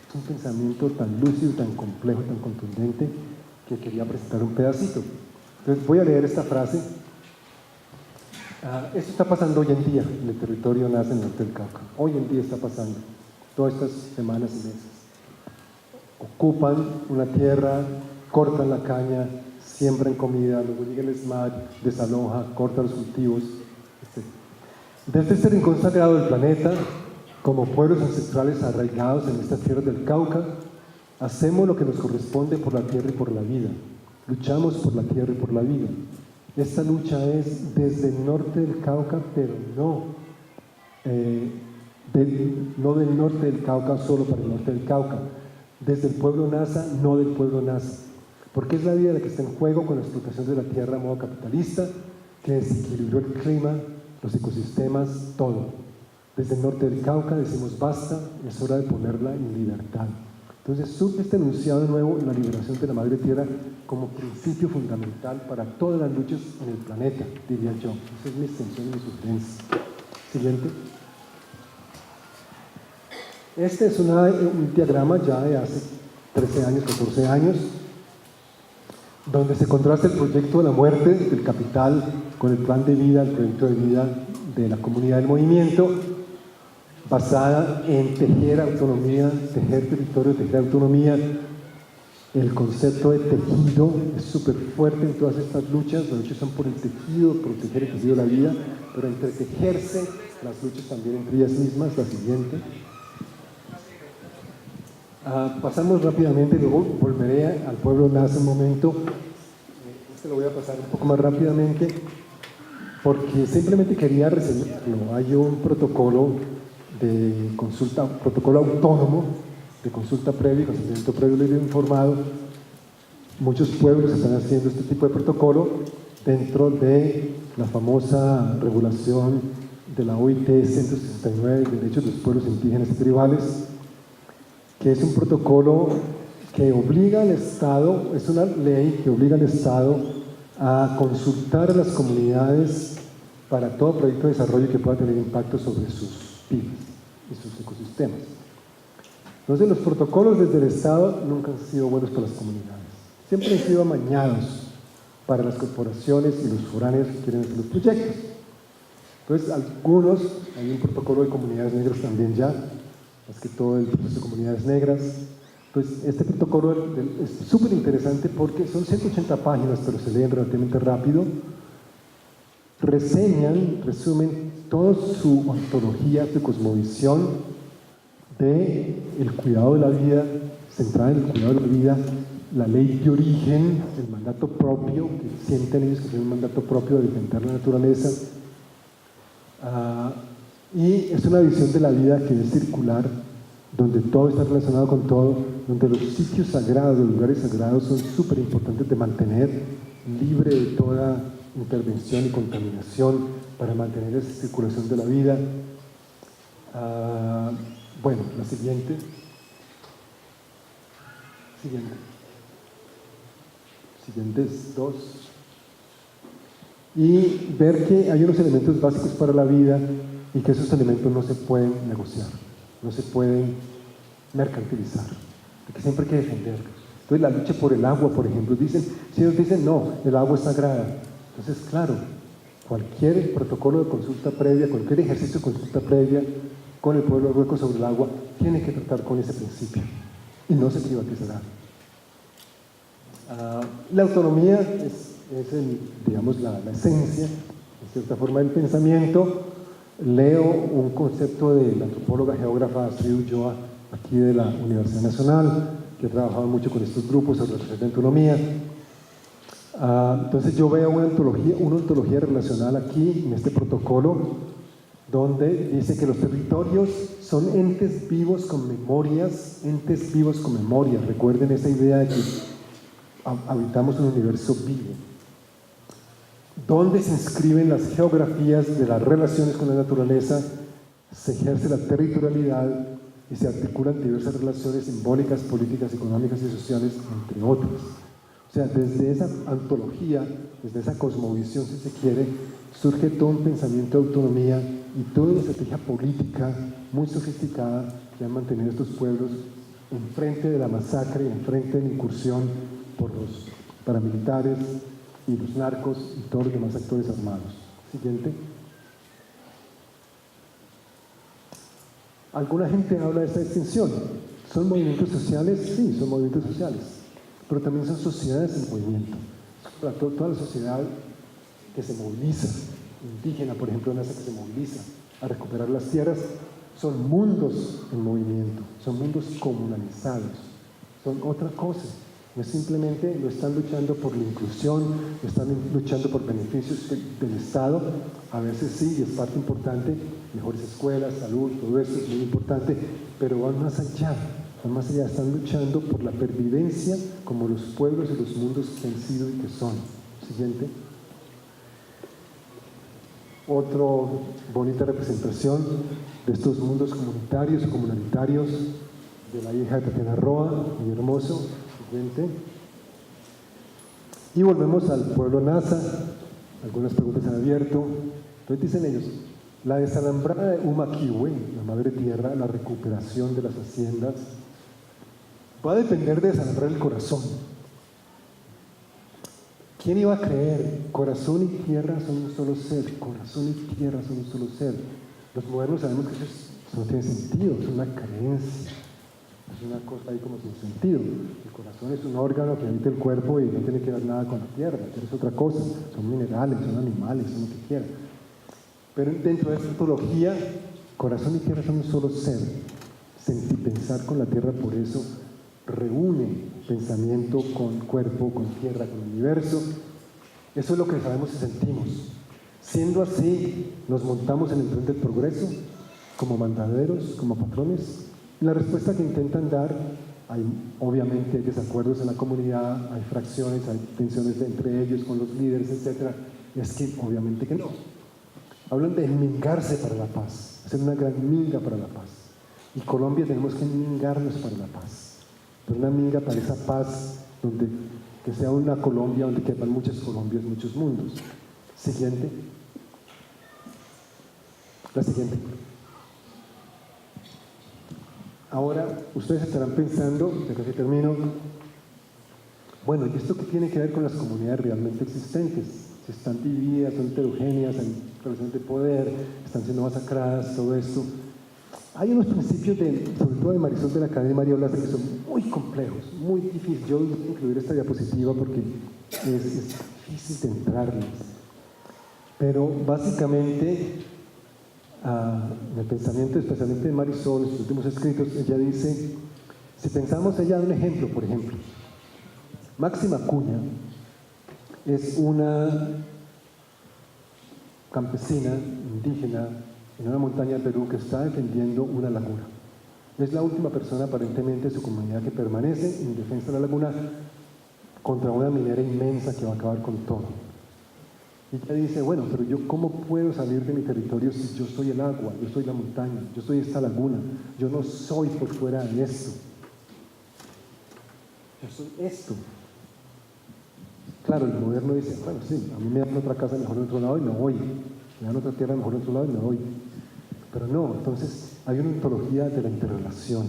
Es un pensamiento tan lúcido, tan complejo, tan contundente, que quería presentar un pedacito. Entonces voy a leer esta frase. Esto está pasando hoy en día en el territorio NASA, en el norte del Cauca. Hoy en día está pasando, todas estas semanas y meses. Ocupan una tierra, cortan la caña, siembran comida, luego llega el SMAD, desaloja, corta los cultivos, etc. Desde este rincón sagrado del planeta, como pueblos ancestrales arraigados en estas tierras del Cauca, hacemos lo que nos corresponde por la tierra y por la vida. Luchamos por la tierra y por la vida. Esta lucha es desde el norte del Cauca, pero no del norte del Cauca solo para el norte del Cauca. Desde el pueblo NASA, no del pueblo NASA. Porque es la vida la que está en juego con la explotación de la tierra a modo capitalista, que desequilibró el clima, los ecosistemas, todo. Desde el norte del Cauca decimos basta, es hora de ponerla en libertad. Entonces surge este enunciado de nuevo en la liberación de la madre tierra como principio fundamental para todas las luchas en el planeta, diría yo. Esa es mi extensión y mi sugerencia. Siguiente. Este es un diagrama ya de hace 13 años, 14 años, donde se contrasta el proyecto de la muerte del capital con el plan de vida, el proyecto de vida de la comunidad del movimiento, basada en tejer autonomía, tejer territorio, tejer autonomía. El concepto de tejido es súper fuerte en todas estas luchas. Las luchas son por el tejido, por proteger el tejido de la vida, pero entre tejerse las luchas también entre ellas mismas. La siguiente. Pasamos rápidamente, luego volveré al pueblo NASA un momento. Este lo voy a pasar un poco más rápidamente porque simplemente quería reseñarlo. Hay un protocolo de consulta, un protocolo autónomo de consulta previa y consentimiento previo libre informado. Muchos pueblos están haciendo este tipo de protocolo dentro de la famosa regulación de la OIT 169 de derechos de los pueblos indígenas y tribales, que es un protocolo que obliga al Estado, es una ley que obliga al Estado a consultar a las comunidades para todo proyecto de desarrollo que pueda tener impacto sobre sus vidas y sus ecosistemas. Entonces los protocolos desde el Estado nunca han sido buenos para las comunidades, siempre han sido amañados para las corporaciones y los foráneos que quieren hacer los proyectos. Entonces algunos, hay un protocolo de comunidades negras también ya, más que todo el proceso de comunidades negras. Entonces este protocolo es súper interesante porque son 180 páginas, pero se leen relativamente rápido. Resumen toda su ontología, su cosmovisión de el cuidado de la vida, centrada en el cuidado de la vida, la ley de origen, el mandato propio, que sienten ellos que tienen un mandato propio de defender la naturaleza. Y es una visión de la vida que es circular, donde todo está relacionado con todo, donde los sitios sagrados, los lugares sagrados son súper importantes de mantener libre de toda intervención y contaminación para mantener esa circulación de la vida. Bueno, la siguiente. Siguientes dos. Y ver que hay unos elementos básicos para la vida y que esos elementos no se pueden negociar, no se pueden mercantilizar, que siempre hay que defenderlos. Entonces la lucha por el agua, por ejemplo, si ellos dicen no, el agua es sagrada, entonces claro, cualquier protocolo de consulta previa, cualquier ejercicio de consulta previa con el pueblo hueco sobre el agua, tiene que tratar con ese principio y no se privatizará. La autonomía es digamos, la esencia, en cierta forma, del pensamiento. Leo un concepto de la antropóloga geógrafa Astrid Ulloa, aquí de la Universidad Nacional, que ha trabajado mucho con estos grupos sobre la autonomía. Entonces yo veo una ontología relacional aquí, en este protocolo, donde dice que los territorios son entes vivos con memorias, Recuerden esa idea de que habitamos un universo vivo, donde se inscriben las geografías de las relaciones con la naturaleza, se ejerce la territorialidad y se articulan diversas relaciones simbólicas, políticas, económicas y sociales, entre otras. O sea, desde esa antología, desde esa cosmovisión, si se quiere, surge todo un pensamiento de autonomía y toda una estrategia política muy sofisticada que han mantenido estos pueblos enfrente de la masacre, enfrente de la incursión por los paramilitares y los narcos y todos los demás actores armados. Siguiente. Alguna gente habla de esta distinción. ¿Son movimientos sociales? Sí, son movimientos sociales, pero también son sociedades en movimiento. Toda la sociedad que se moviliza, indígena, por ejemplo, que se moviliza a recuperar las tierras, son mundos en movimiento, son mundos comunalizados, son otra cosa. No es simplemente, no están luchando por la inclusión, no están luchando por beneficios del Estado, a veces sí, y es parte importante, mejores escuelas, salud, todo eso es muy importante, pero van más allá, están luchando por la pervivencia como los pueblos y los mundos que han sido y que son. Siguiente. Otra bonita representación de estos mundos comunitarios o comunalitarios de la hija de Tatiana Roa, muy hermoso. Siguiente. Y volvemos al pueblo Nasa. Algunas preguntas han abierto. Entonces dicen ellos, la desalambrada de Humaquiwe, la madre tierra, la recuperación de las haciendas, va a depender de desalambrar el corazón. ¿Quién iba a creer? Corazón y tierra son un solo ser. Corazón y tierra son un solo ser. Los modernos sabemos que eso no tiene sentido, es una creencia. Es una cosa ahí como sin sentido. El corazón es un órgano que habita el cuerpo y no tiene que ver nada con la tierra. La tierra es otra cosa. Son minerales, son animales, son lo que quieran. Pero dentro de esta ontología, corazón y tierra son un solo ser. Pensar con la tierra, por eso reúne pensamiento con cuerpo, con tierra, con universo. Eso es lo que sabemos y sentimos. Siendo así, nos montamos en el tren del progreso como mandaderos, como patrones. La respuesta que intentan dar, hay obviamente desacuerdos en la comunidad, hay fracciones, hay tensiones entre ellos, con los líderes, etc. Es que obviamente que no. Hablan de mingarse para la paz, hacer una gran minga para la paz. Y Colombia tenemos que mingarnos para la paz. Pero una minga para esa paz, que sea una Colombia donde quepan muchas Colombias, muchos mundos. Siguiente. La siguiente. Ahora, ustedes estarán pensando, ya casi termino, bueno, ¿y esto qué tiene que ver con las comunidades realmente existentes? Si están divididas, son heterogéneas, hay relaciones de poder, están siendo masacradas, todo esto. Hay unos principios, sobre todo de Marisol de la Academia María Blas, que son muy complejos, muy difíciles. Yo voy a incluir esta diapositiva porque es difícil de entrarles. Pero básicamente, en el pensamiento, especialmente de Marisol, en sus últimos escritos, ella dice, si pensamos, ella da un ejemplo, por ejemplo. Máxima Acuña es una campesina indígena en una montaña de Perú que está defendiendo una laguna. Es la última persona aparentemente de su comunidad que permanece en defensa de la laguna contra una minera inmensa que va a acabar con todo. Y ella dice, bueno, pero yo ¿cómo puedo salir de mi territorio si yo soy el agua, yo soy la montaña, yo soy esta laguna, yo no soy por fuera de esto? Yo soy esto. Claro, el moderno dice, bueno, sí, a mí me dan otra casa mejor en otro lado y me voy, me dan otra tierra mejor en otro lado y me voy. Pero no, entonces hay una ontología de la interrelación,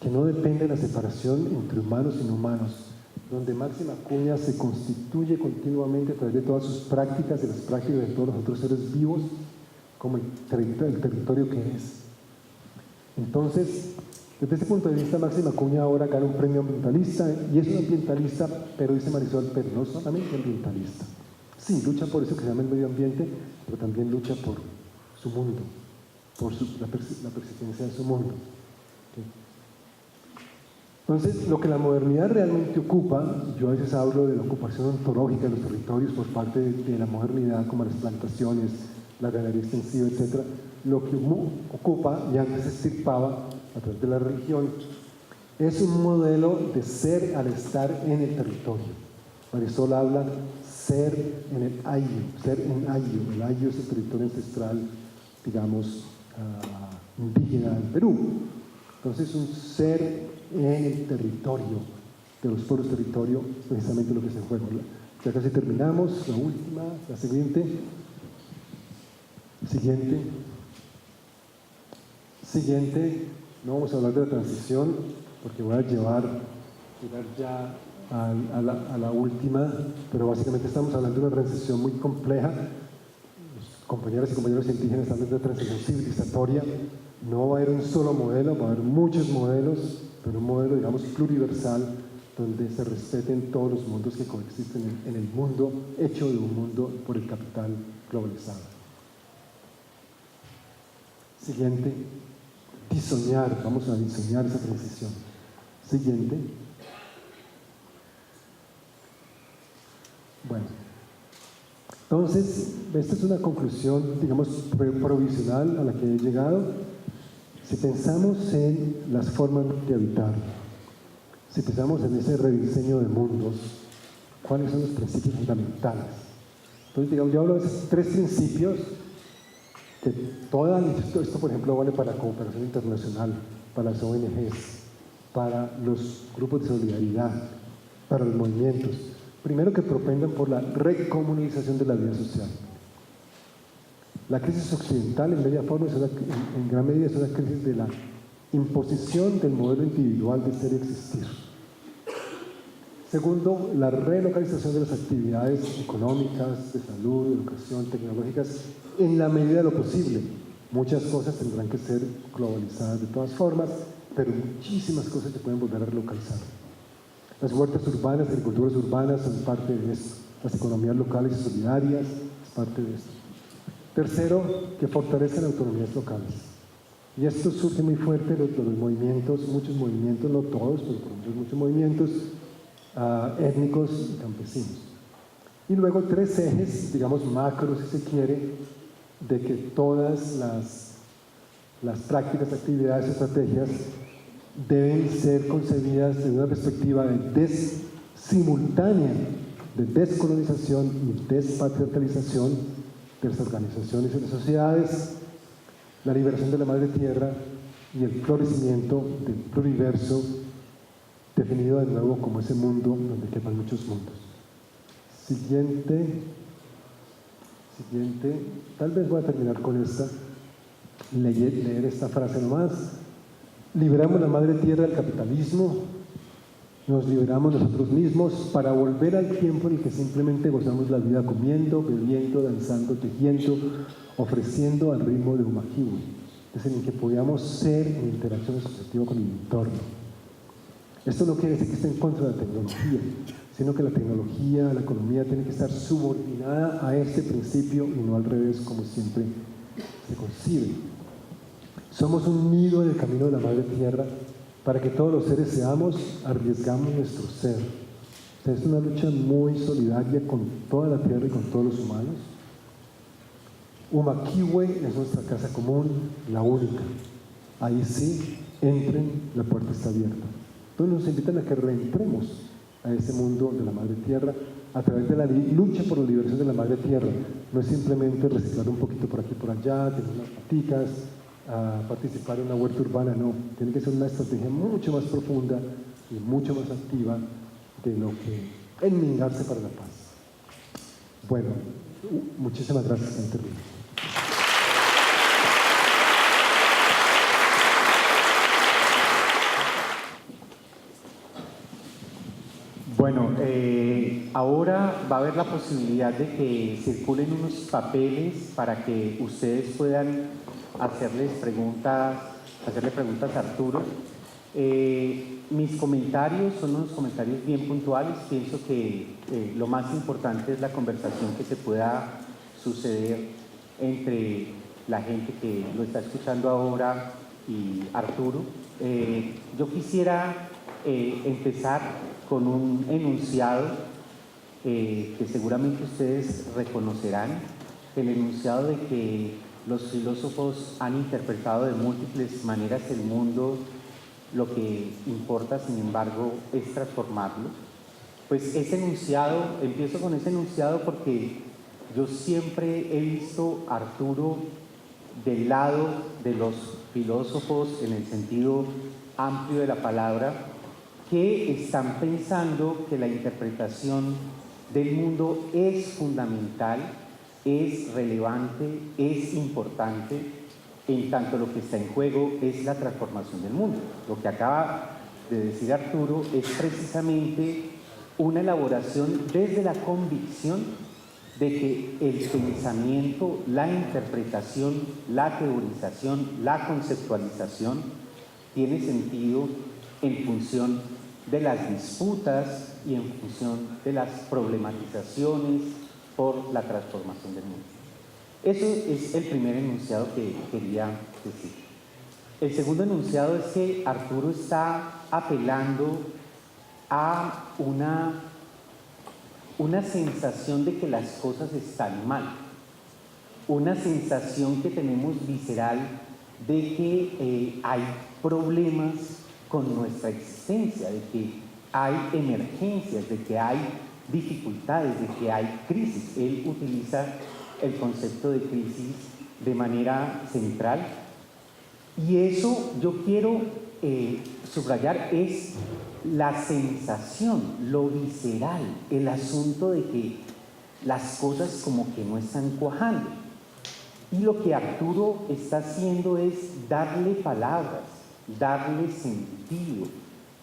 que no depende de la separación entre humanos y no humanos, donde Máxima Acuña se constituye continuamente a través de todas sus prácticas, de las prácticas de todos los otros seres vivos, como el territorio que es. Entonces, desde ese punto de vista, Máxima Acuña ahora gana un premio ambientalista, y es un ambientalista, pero dice Marisol, pero no solamente ambientalista. Sí, lucha por eso que se llama el medio ambiente, pero también lucha por su mundo, por la persistencia de su mundo. ¿Sí? Entonces, lo que la modernidad realmente ocupa, yo a veces hablo de la ocupación ontológica de los territorios por parte de la modernidad, como las plantaciones, la ganadería extensiva, etc. Lo que ocupa, y antes se extirpaba a través de la religión, es un modelo de ser al estar en el territorio. Marisol habla ser en el ayo, ser en ayo. El ayo es el territorio ancestral, digamos, indígena del Perú. Entonces, un ser en el territorio, de los pueblos territorio, precisamente lo que se juega. Ya casi terminamos, la última, la siguiente. Siguiente, no vamos a hablar de la transición, porque voy a llegar ya a la última, pero básicamente estamos hablando de una transición muy compleja. Los compañeros y compañeros indígenas hablan de transición civilizatoria. No va a haber un solo modelo, va a haber muchos modelos, pero un modelo, digamos, pluriversal, donde se respeten todos los mundos que coexisten en el mundo, hecho de un mundo por el capital globalizado. Siguiente, diseñar, vamos a diseñar esa transición. Siguiente. Bueno, entonces, esta es una conclusión, digamos, provisional a la que he llegado. Si pensamos en las formas de habitar, si pensamos en ese rediseño de mundos, ¿cuáles son los principios fundamentales? Entonces, digamos, yo hablo de esos tres principios que esto, por ejemplo, vale para la cooperación internacional, para las ONGs, para los grupos de solidaridad, para los movimientos. Primero, que propendan por la recomunalización de la vida social. La crisis occidental, en gran medida, es una crisis de la imposición del modelo individual de ser y existir. Segundo, la relocalización de las actividades económicas, de salud, de educación, tecnológicas, en la medida de lo posible. Muchas cosas tendrán que ser globalizadas de todas formas, pero muchísimas cosas se pueden volver a relocalizar. Las huertas urbanas, las agriculturas urbanas son parte de esto. Las economías locales y solidarias es parte de esto. Tercero, que fortalezcan autonomías locales. Y esto surge muy fuerte de los movimientos, muchos movimientos, no todos, pero por ejemplo muchos movimientos étnicos y campesinos. Y luego tres ejes, digamos macros si se quiere, de que todas las prácticas, actividades, estrategias deben ser concebidas desde una perspectiva simultánea de descolonización y despatriarcalización de las organizaciones y las sociedades, la liberación de la madre tierra y el florecimiento del pluriverso, definido de nuevo como ese mundo donde quepan muchos mundos. Siguiente, tal vez voy a terminar con esta, leer esta frase nomás. Liberamos la madre tierra del capitalismo, nos liberamos nosotros mismos para volver al tiempo en el que simplemente gozamos la vida comiendo, bebiendo, danzando, tejiendo, ofreciendo al ritmo de Umakiwe, es en el que podíamos ser en interacción asociativa con el entorno. Esto no quiere decir que esté en contra de la tecnología, sino que la tecnología, la economía tiene que estar subordinada a este principio y no al revés como siempre se concibe. Somos un nido en el camino de la madre tierra para que todos los seres seamos, arriesgamos nuestro ser. O sea, es una lucha muy solidaria con toda la tierra y con todos los humanos. Umakiwe es nuestra casa común, la única. Ahí sí, entren, la puerta está abierta. Entonces nos invitan a que reentremos a ese mundo de la madre tierra a través de la lucha por la liberación de la madre tierra. No es simplemente reciclar un poquito por aquí y por allá, tener unas paticas, participar en una huerta urbana, no. Tiene que ser una estrategia mucho más profunda y mucho más activa de lo que enmendarse para la paz. Bueno, muchísimas gracias por intervenir. Bueno, ahora va a haber la posibilidad de que circulen unos papeles para que ustedes puedan hacerle preguntas a Arturo. Mis comentarios son unos comentarios bien puntuales. Pienso que lo más importante es la conversación que se pueda suceder entre la gente que lo está escuchando ahora y Arturo. Yo quisiera empezar con un enunciado que seguramente ustedes reconocerán, el enunciado de que los filósofos han interpretado de múltiples maneras el mundo lo que importa, sin embargo, es transformarlo. Pues ese enunciado, empiezo con ese enunciado porque yo siempre he visto a Arturo del lado de los filósofos en el sentido amplio de la palabra, que están pensando que la interpretación del mundo es fundamental, es relevante, es importante, en tanto lo que está en juego es la transformación del mundo. Lo que acaba de decir Arturo es precisamente una elaboración desde la convicción de que el pensamiento, la interpretación, la teorización, la conceptualización tiene sentido en función de las disputas y en función de las problematizaciones por la transformación del mundo. Eso es el primer enunciado que quería decir. El segundo enunciado es que Arturo está apelando a una sensación de que las cosas están mal, una sensación que tenemos visceral de que hay problemas con nuestra existencia, de que hay emergencias, de que hay dificultades, de que hay crisis. Él utiliza el concepto de crisis de manera central, y eso yo quiero subrayar, es la sensación, lo visceral, el asunto de que las cosas como que no están cuajando. Y lo que Arturo está haciendo es darle palabras, darle sentido,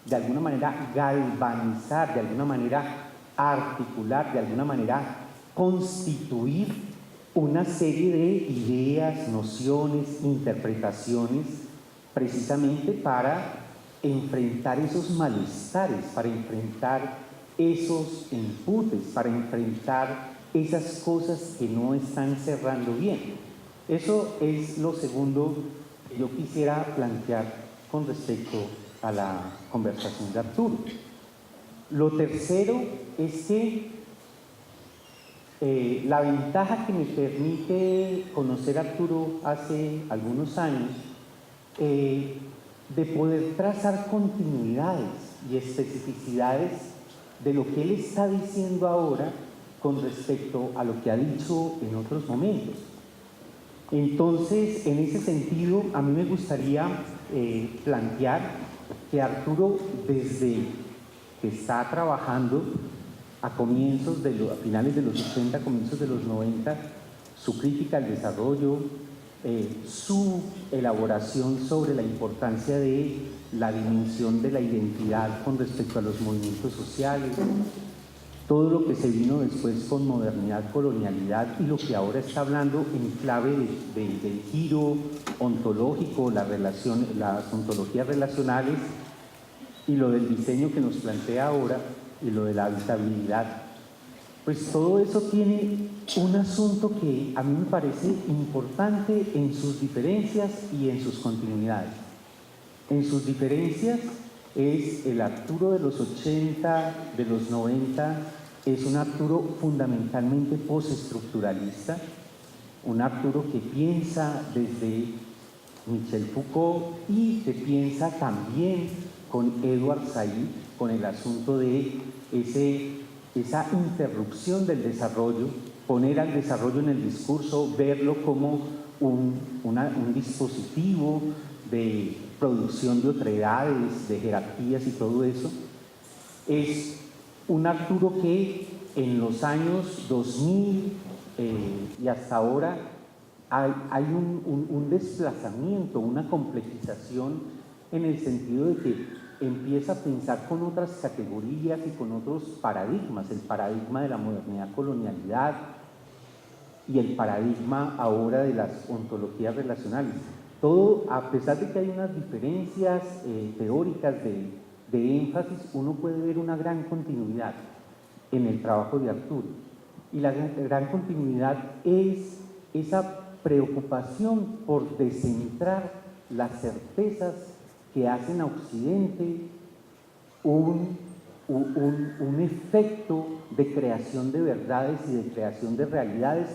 de alguna manera galvanizar, de alguna manera articular, de alguna manera constituir una serie de ideas, nociones, interpretaciones, precisamente para enfrentar esos malestares, para enfrentar esos inputes, para enfrentar esas cosas que no están cerrando bien. Eso es lo segundo que yo quisiera plantear con respecto a la conversación de Arturo. Lo tercero es que la ventaja que me permite conocer a Arturo hace algunos años, de poder trazar continuidades y especificidades de lo que él está diciendo ahora con respecto a lo que ha dicho en otros momentos. Entonces, en ese sentido, a mí me gustaría plantear que Arturo, desde que está trabajando a finales de los 80, comienzos de los 90, su crítica al desarrollo, su elaboración sobre la importancia de la dimensión de la identidad con respecto a los movimientos sociales, todo lo que se vino después con modernidad, colonialidad, y lo que ahora está hablando en clave del giro ontológico, las ontologías relacionales, y lo del diseño que nos plantea ahora, y lo de la habitabilidad. Pues todo eso tiene un asunto que a mí me parece importante en sus diferencias y en sus continuidades. En sus diferencias es el Arturo de los 80, de los 90, es un Arturo fundamentalmente postestructuralista, un Arturo que piensa desde Michel Foucault y que piensa también con Edward Said, con el asunto de esa interrupción del desarrollo, poner al desarrollo en el discurso, verlo como un dispositivo de producción de otredades, de jerarquías y todo eso. Es un Arturo que en los años 2000 y hasta ahora hay un desplazamiento, una complejización en el sentido de que empieza a pensar con otras categorías y con otros paradigmas, el paradigma de la modernidad colonialidad y el paradigma ahora de las ontologías relacionales. Todo, a pesar de que hay unas diferencias teóricas de énfasis, uno puede ver una gran continuidad en el trabajo de Arturo. Y la gran continuidad es esa preocupación por descentrar las certezas que hacen a Occidente un efecto de creación de verdades y de creación de realidades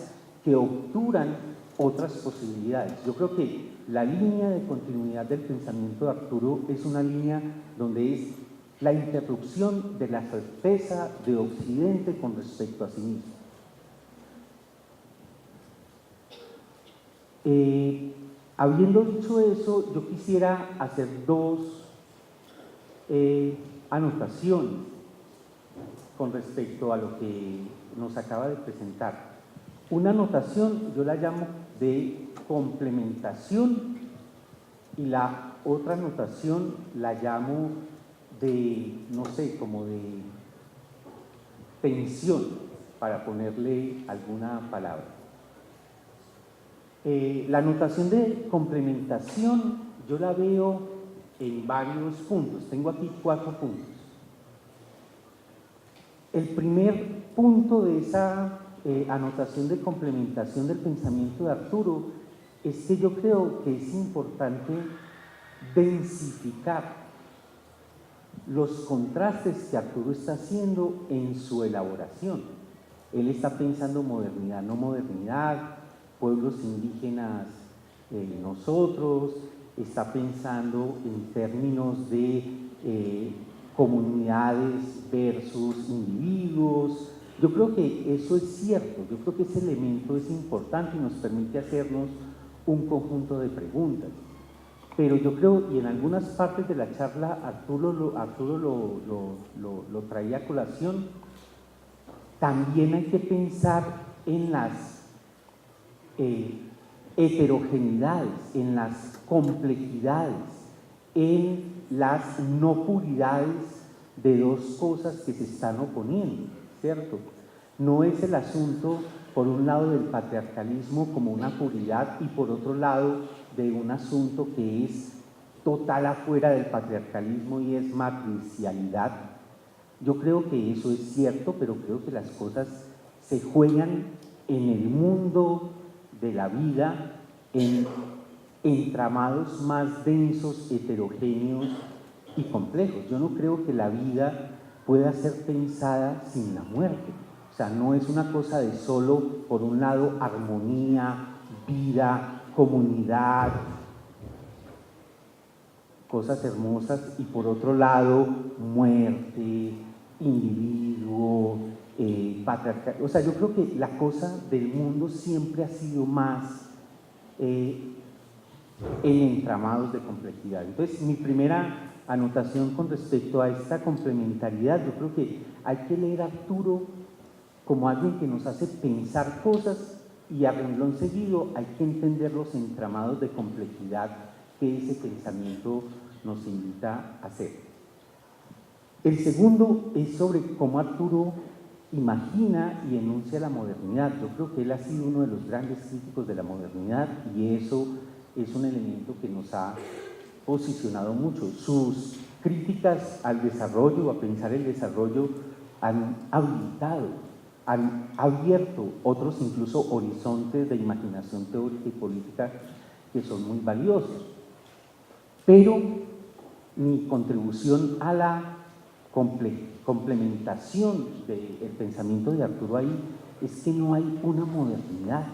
que obturan otras posibilidades. Yo creo que la línea de continuidad del pensamiento de Arturo es una línea donde es la interrupción de la certeza de Occidente con respecto a sí mismo. Habiendo dicho eso, yo quisiera hacer dos anotaciones con respecto a lo que nos acaba de presentar. Una anotación yo la llamo de complementación y la otra anotación la llamo de, no sé, como de tensión, para ponerle alguna palabra. La notación de complementación yo la veo en varios puntos. Tengo aquí 4 puntos. El primer punto de esa anotación de complementación del pensamiento de Arturo es que yo creo que es importante densificar los contrastes que Arturo está haciendo en su elaboración. Él está pensando modernidad, no modernidad, pueblos indígenas, nosotros, está pensando en términos de comunidades versus individuos. Yo creo que eso es cierto, yo creo que ese elemento es importante y nos permite hacernos un conjunto de preguntas. Pero yo creo, y en algunas partes de la charla Arturo lo traía a colación, también hay que pensar en las heterogeneidades, en las complejidades, en las no puridades de dos cosas que se están oponiendo, ¿cierto? No es el asunto, por un lado, del patriarcalismo como una puridad y por otro lado, de un asunto que es total afuera del patriarcalismo y es matricialidad. Yo creo que eso es cierto, pero creo que las cosas se juegan en el mundo de la vida, en entramados más densos, heterogéneos y complejos. Yo no creo que la vida pueda ser pensada sin la muerte. O sea, no es una cosa de solo, por un lado, armonía, vida, comunidad, cosas hermosas, y por otro lado, muerte, individuo, patriarcal. O sea, yo creo que la cosa del mundo siempre ha sido más en entramados de complejidad. Entonces, mi primera anotación con respecto a esta complementariedad, yo creo que hay que leer a Arturo como alguien que nos hace pensar cosas y a renglón seguido hay que entender los entramados de complejidad que ese pensamiento nos invita a hacer. El segundo es sobre cómo Arturo imagina y enuncia la modernidad. Yo creo que él ha sido uno de los grandes críticos de la modernidad y eso es un elemento que nos ha posicionado mucho. Sus críticas al desarrollo, a pensar el desarrollo, han habilitado, han abierto otros incluso horizontes de imaginación teórica y política que son muy valiosos. Pero mi contribución a la complementación del pensamiento de Arturo ahí es que no hay una modernidad,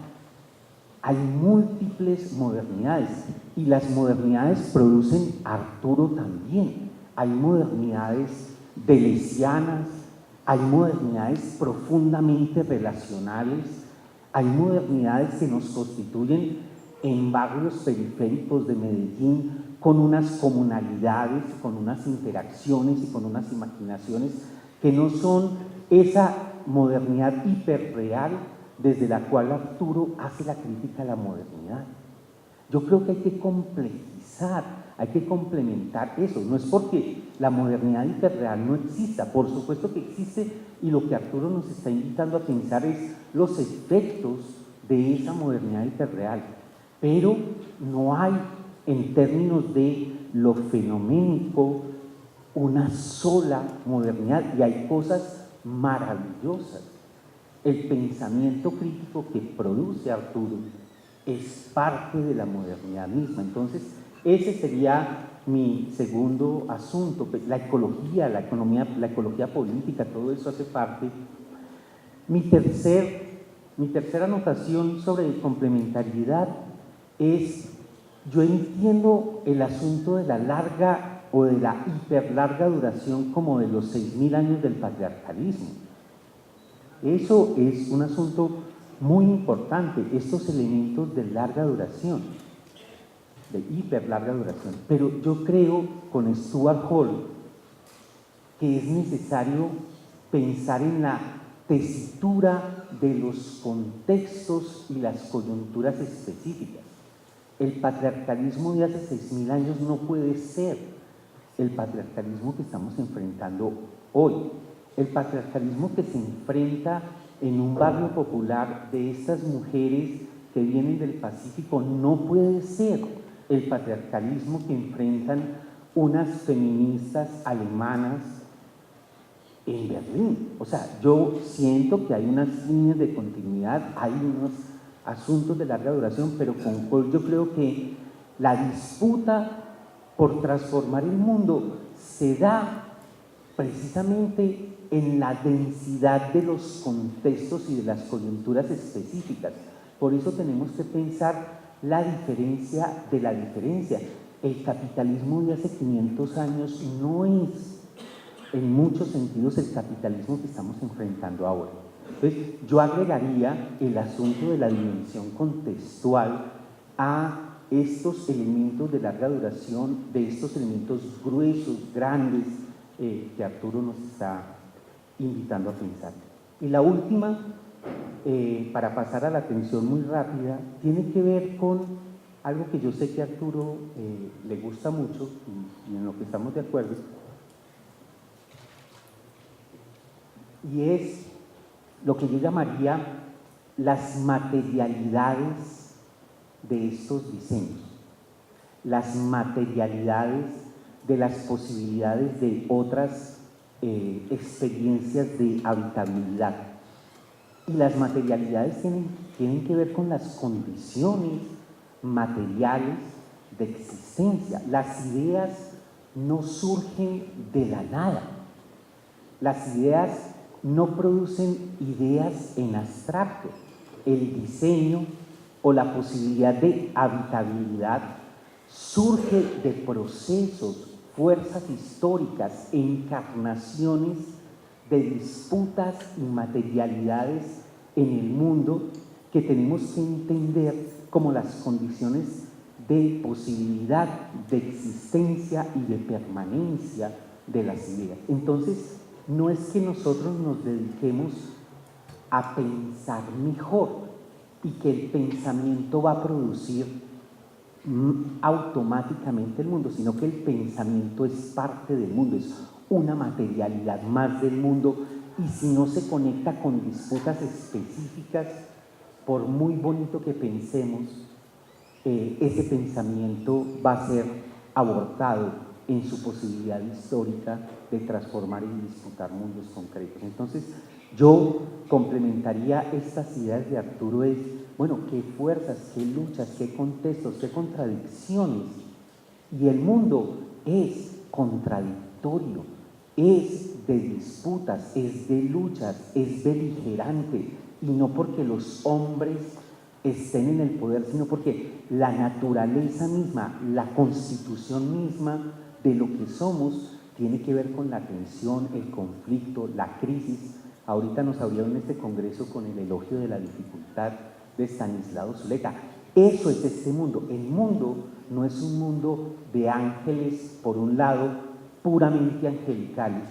hay múltiples modernidades y las modernidades producen a Arturo también. Hay modernidades deleuzianas, hay modernidades profundamente relacionales, hay modernidades que nos constituyen en barrios periféricos de Medellín con unas comunalidades, con unas interacciones y con unas imaginaciones que no son esa modernidad hiperreal desde la cual Arturo hace la crítica a la modernidad. Yo creo que hay que complejizar, hay que complementar eso. No es porque la modernidad hiperreal no exista, por supuesto que existe, y lo que Arturo nos está invitando a pensar es los efectos de esa modernidad hiperreal. Pero no hay, en términos de lo fenoménico, una sola modernidad, y hay cosas maravillosas. El pensamiento crítico que produce Arturo es parte de la modernidad misma. Entonces, ese sería mi segundo asunto. La ecología, la economía, la ecología política, todo eso hace parte. Mi tercer Mi tercera anotación sobre complementariedad es, yo entiendo el asunto de la larga o de la hiperlarga duración como de los 6.000 años del patriarcalismo. Eso es un asunto muy importante, estos elementos de larga duración, de hiperlarga duración. Pero yo creo con Stuart Hall que es necesario pensar en la tesitura de los contextos y las coyunturas específicas. El patriarcalismo de hace 6.000 años no puede ser el patriarcalismo que estamos enfrentando hoy. El patriarcalismo que se enfrenta en un barrio popular de estas mujeres que vienen del Pacífico no puede ser el patriarcalismo que enfrentan unas feministas alemanas en Berlín. O sea, yo siento que hay unas líneas de continuidad, hay unos asuntos de larga duración, pero con Hall yo creo que la disputa por transformar el mundo se da precisamente en la densidad de los contextos y de las coyunturas específicas. Por eso tenemos que pensar la diferencia de la diferencia. El capitalismo de hace 500 años no es en muchos sentidos el capitalismo que estamos enfrentando ahora. Entonces, yo agregaría el asunto de la dimensión contextual a estos elementos de larga duración, de estos elementos gruesos, grandes, que Arturo nos está invitando a pensar. Y la última, para pasar a la atención muy rápida, tiene que ver con algo que yo sé que a Arturo le gusta mucho y en lo que estamos de acuerdo, y es lo que yo llamaría las materialidades de estos diseños, las materialidades de las posibilidades de otras experiencias de habitabilidad. Y las materialidades tienen que ver con las condiciones materiales de existencia. Las ideas no surgen de la nada. Las ideas no producen ideas en abstracto. El diseño o la posibilidad de habitabilidad surge de procesos, fuerzas históricas, encarnaciones de disputas y materialidades en el mundo que tenemos que entender como las condiciones de posibilidad, de existencia y de permanencia de las ideas. Entonces, no es que nosotros nos dediquemos a pensar mejor y que el pensamiento va a producir automáticamente el mundo, sino que el pensamiento es parte del mundo, es una materialidad más del mundo, y si no se conecta con disputas específicas, por muy bonito que pensemos, ese pensamiento va a ser abortado en su posibilidad histórica de transformar y disputar mundos concretos. Entonces, yo complementaría estas ideas de Arturo es, bueno, qué fuerzas, qué luchas, qué contextos, qué contradicciones. Y el mundo es contradictorio, es de disputas, es de luchas, es beligerante, y no porque los hombres estén en el poder, sino porque la naturaleza misma, la constitución misma de lo que somos tiene que ver con la tensión, el conflicto, la crisis. Ahorita nos abrieron este congreso con el elogio de la dificultad de Stanislao Zuleta. Eso es este mundo. El mundo no es un mundo de ángeles, por un lado, puramente angelicales,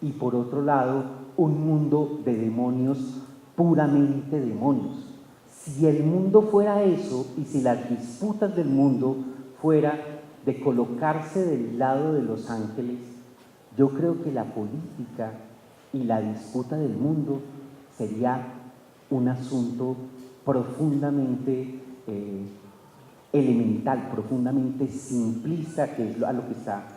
y por otro lado, un mundo de demonios, puramente demonios. Si el mundo fuera eso, y si las disputas del mundo fuera de colocarse del lado de los ángeles, yo creo que la política y la disputa del mundo sería un asunto profundamente elemental, profundamente simplista, que es a lo que está.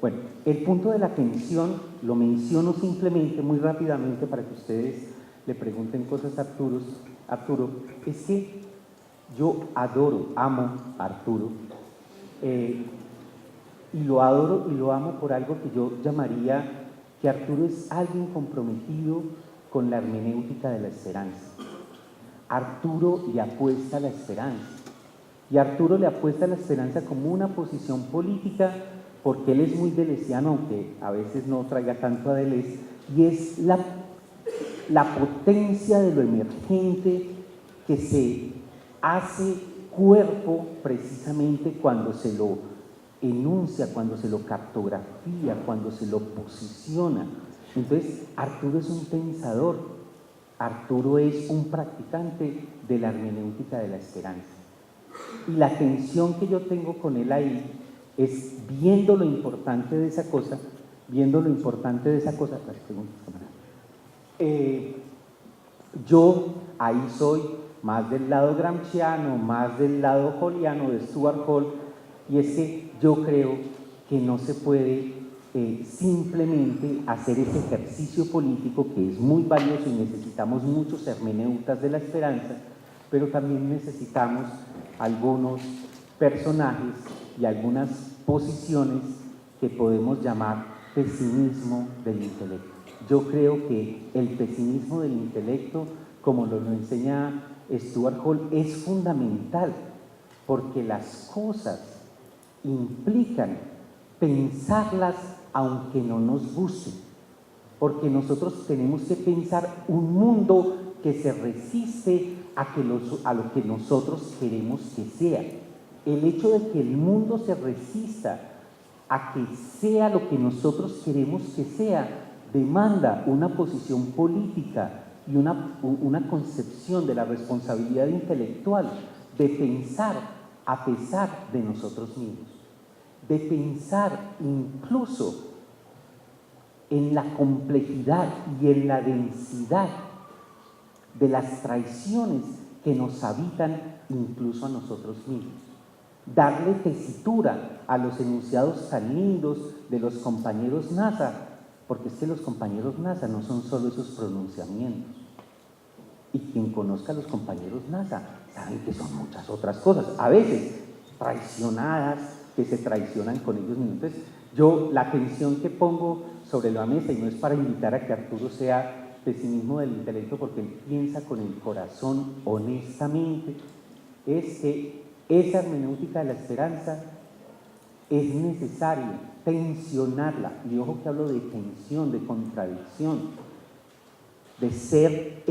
Bueno, el punto de la tensión lo menciono simplemente, muy rápidamente, para que ustedes le pregunten cosas a Arturo, es que yo amo a Arturo, y lo adoro y lo amo por algo que yo llamaría que Arturo es alguien comprometido con la hermenéutica de la esperanza. Arturo le apuesta a la esperanza. Y Arturo le apuesta a la esperanza como una posición política, porque él es muy deleuziano, aunque a veces no traiga tanto a Deleuze, y es la potencia de lo emergente que se hace cuerpo precisamente cuando se lo enuncia, cuando se lo cartografía, cuando se lo posiciona. Entonces, Arturo es un pensador, Arturo es un practicante de la hermenéutica de la esperanza. Y la tensión que yo tengo con él ahí es, viendo lo importante de esa cosa, yo ahí soy más del lado gramsciano, más del lado holiano de Stuart Hall, y es que yo creo que no se puede simplemente hacer ese ejercicio político, que es muy valioso y necesitamos muchos hermeneutas de la esperanza, pero también necesitamos algunos personajes y algunas posiciones que podemos llamar pesimismo del intelecto. Yo creo que el pesimismo del intelecto, como lo enseña Stuart Hall, es fundamental, porque las cosas implican pensarlas aunque no nos guste, porque nosotros tenemos que pensar un mundo que se resiste a lo que nosotros queremos que sea. El hecho de que el mundo se resista a que sea lo que nosotros queremos que sea, demanda una posición política y una concepción de la responsabilidad intelectual de pensar a pesar de nosotros mismos, de pensar incluso en la complejidad y en la densidad de las traiciones que nos habitan incluso a nosotros mismos. Darle tesitura a los enunciados tan lindos de los compañeros NASA, porque es que los compañeros NASA no son solo esos pronunciamientos. Y quien conozca a los compañeros NASA saben que son muchas otras cosas, a veces traicionadas, que se traicionan con ellos mismos. Entonces, yo la atención que pongo sobre la mesa, y no es para invitar a que Arturo sea pesimismo del intelecto, porque él piensa con el corazón honestamente, es que esa hermenéutica de la esperanza es necesario tensionarla, y ojo que hablo de tensión, de contradicción, de ser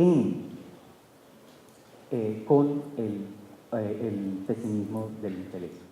con el pesimismo del intelecto.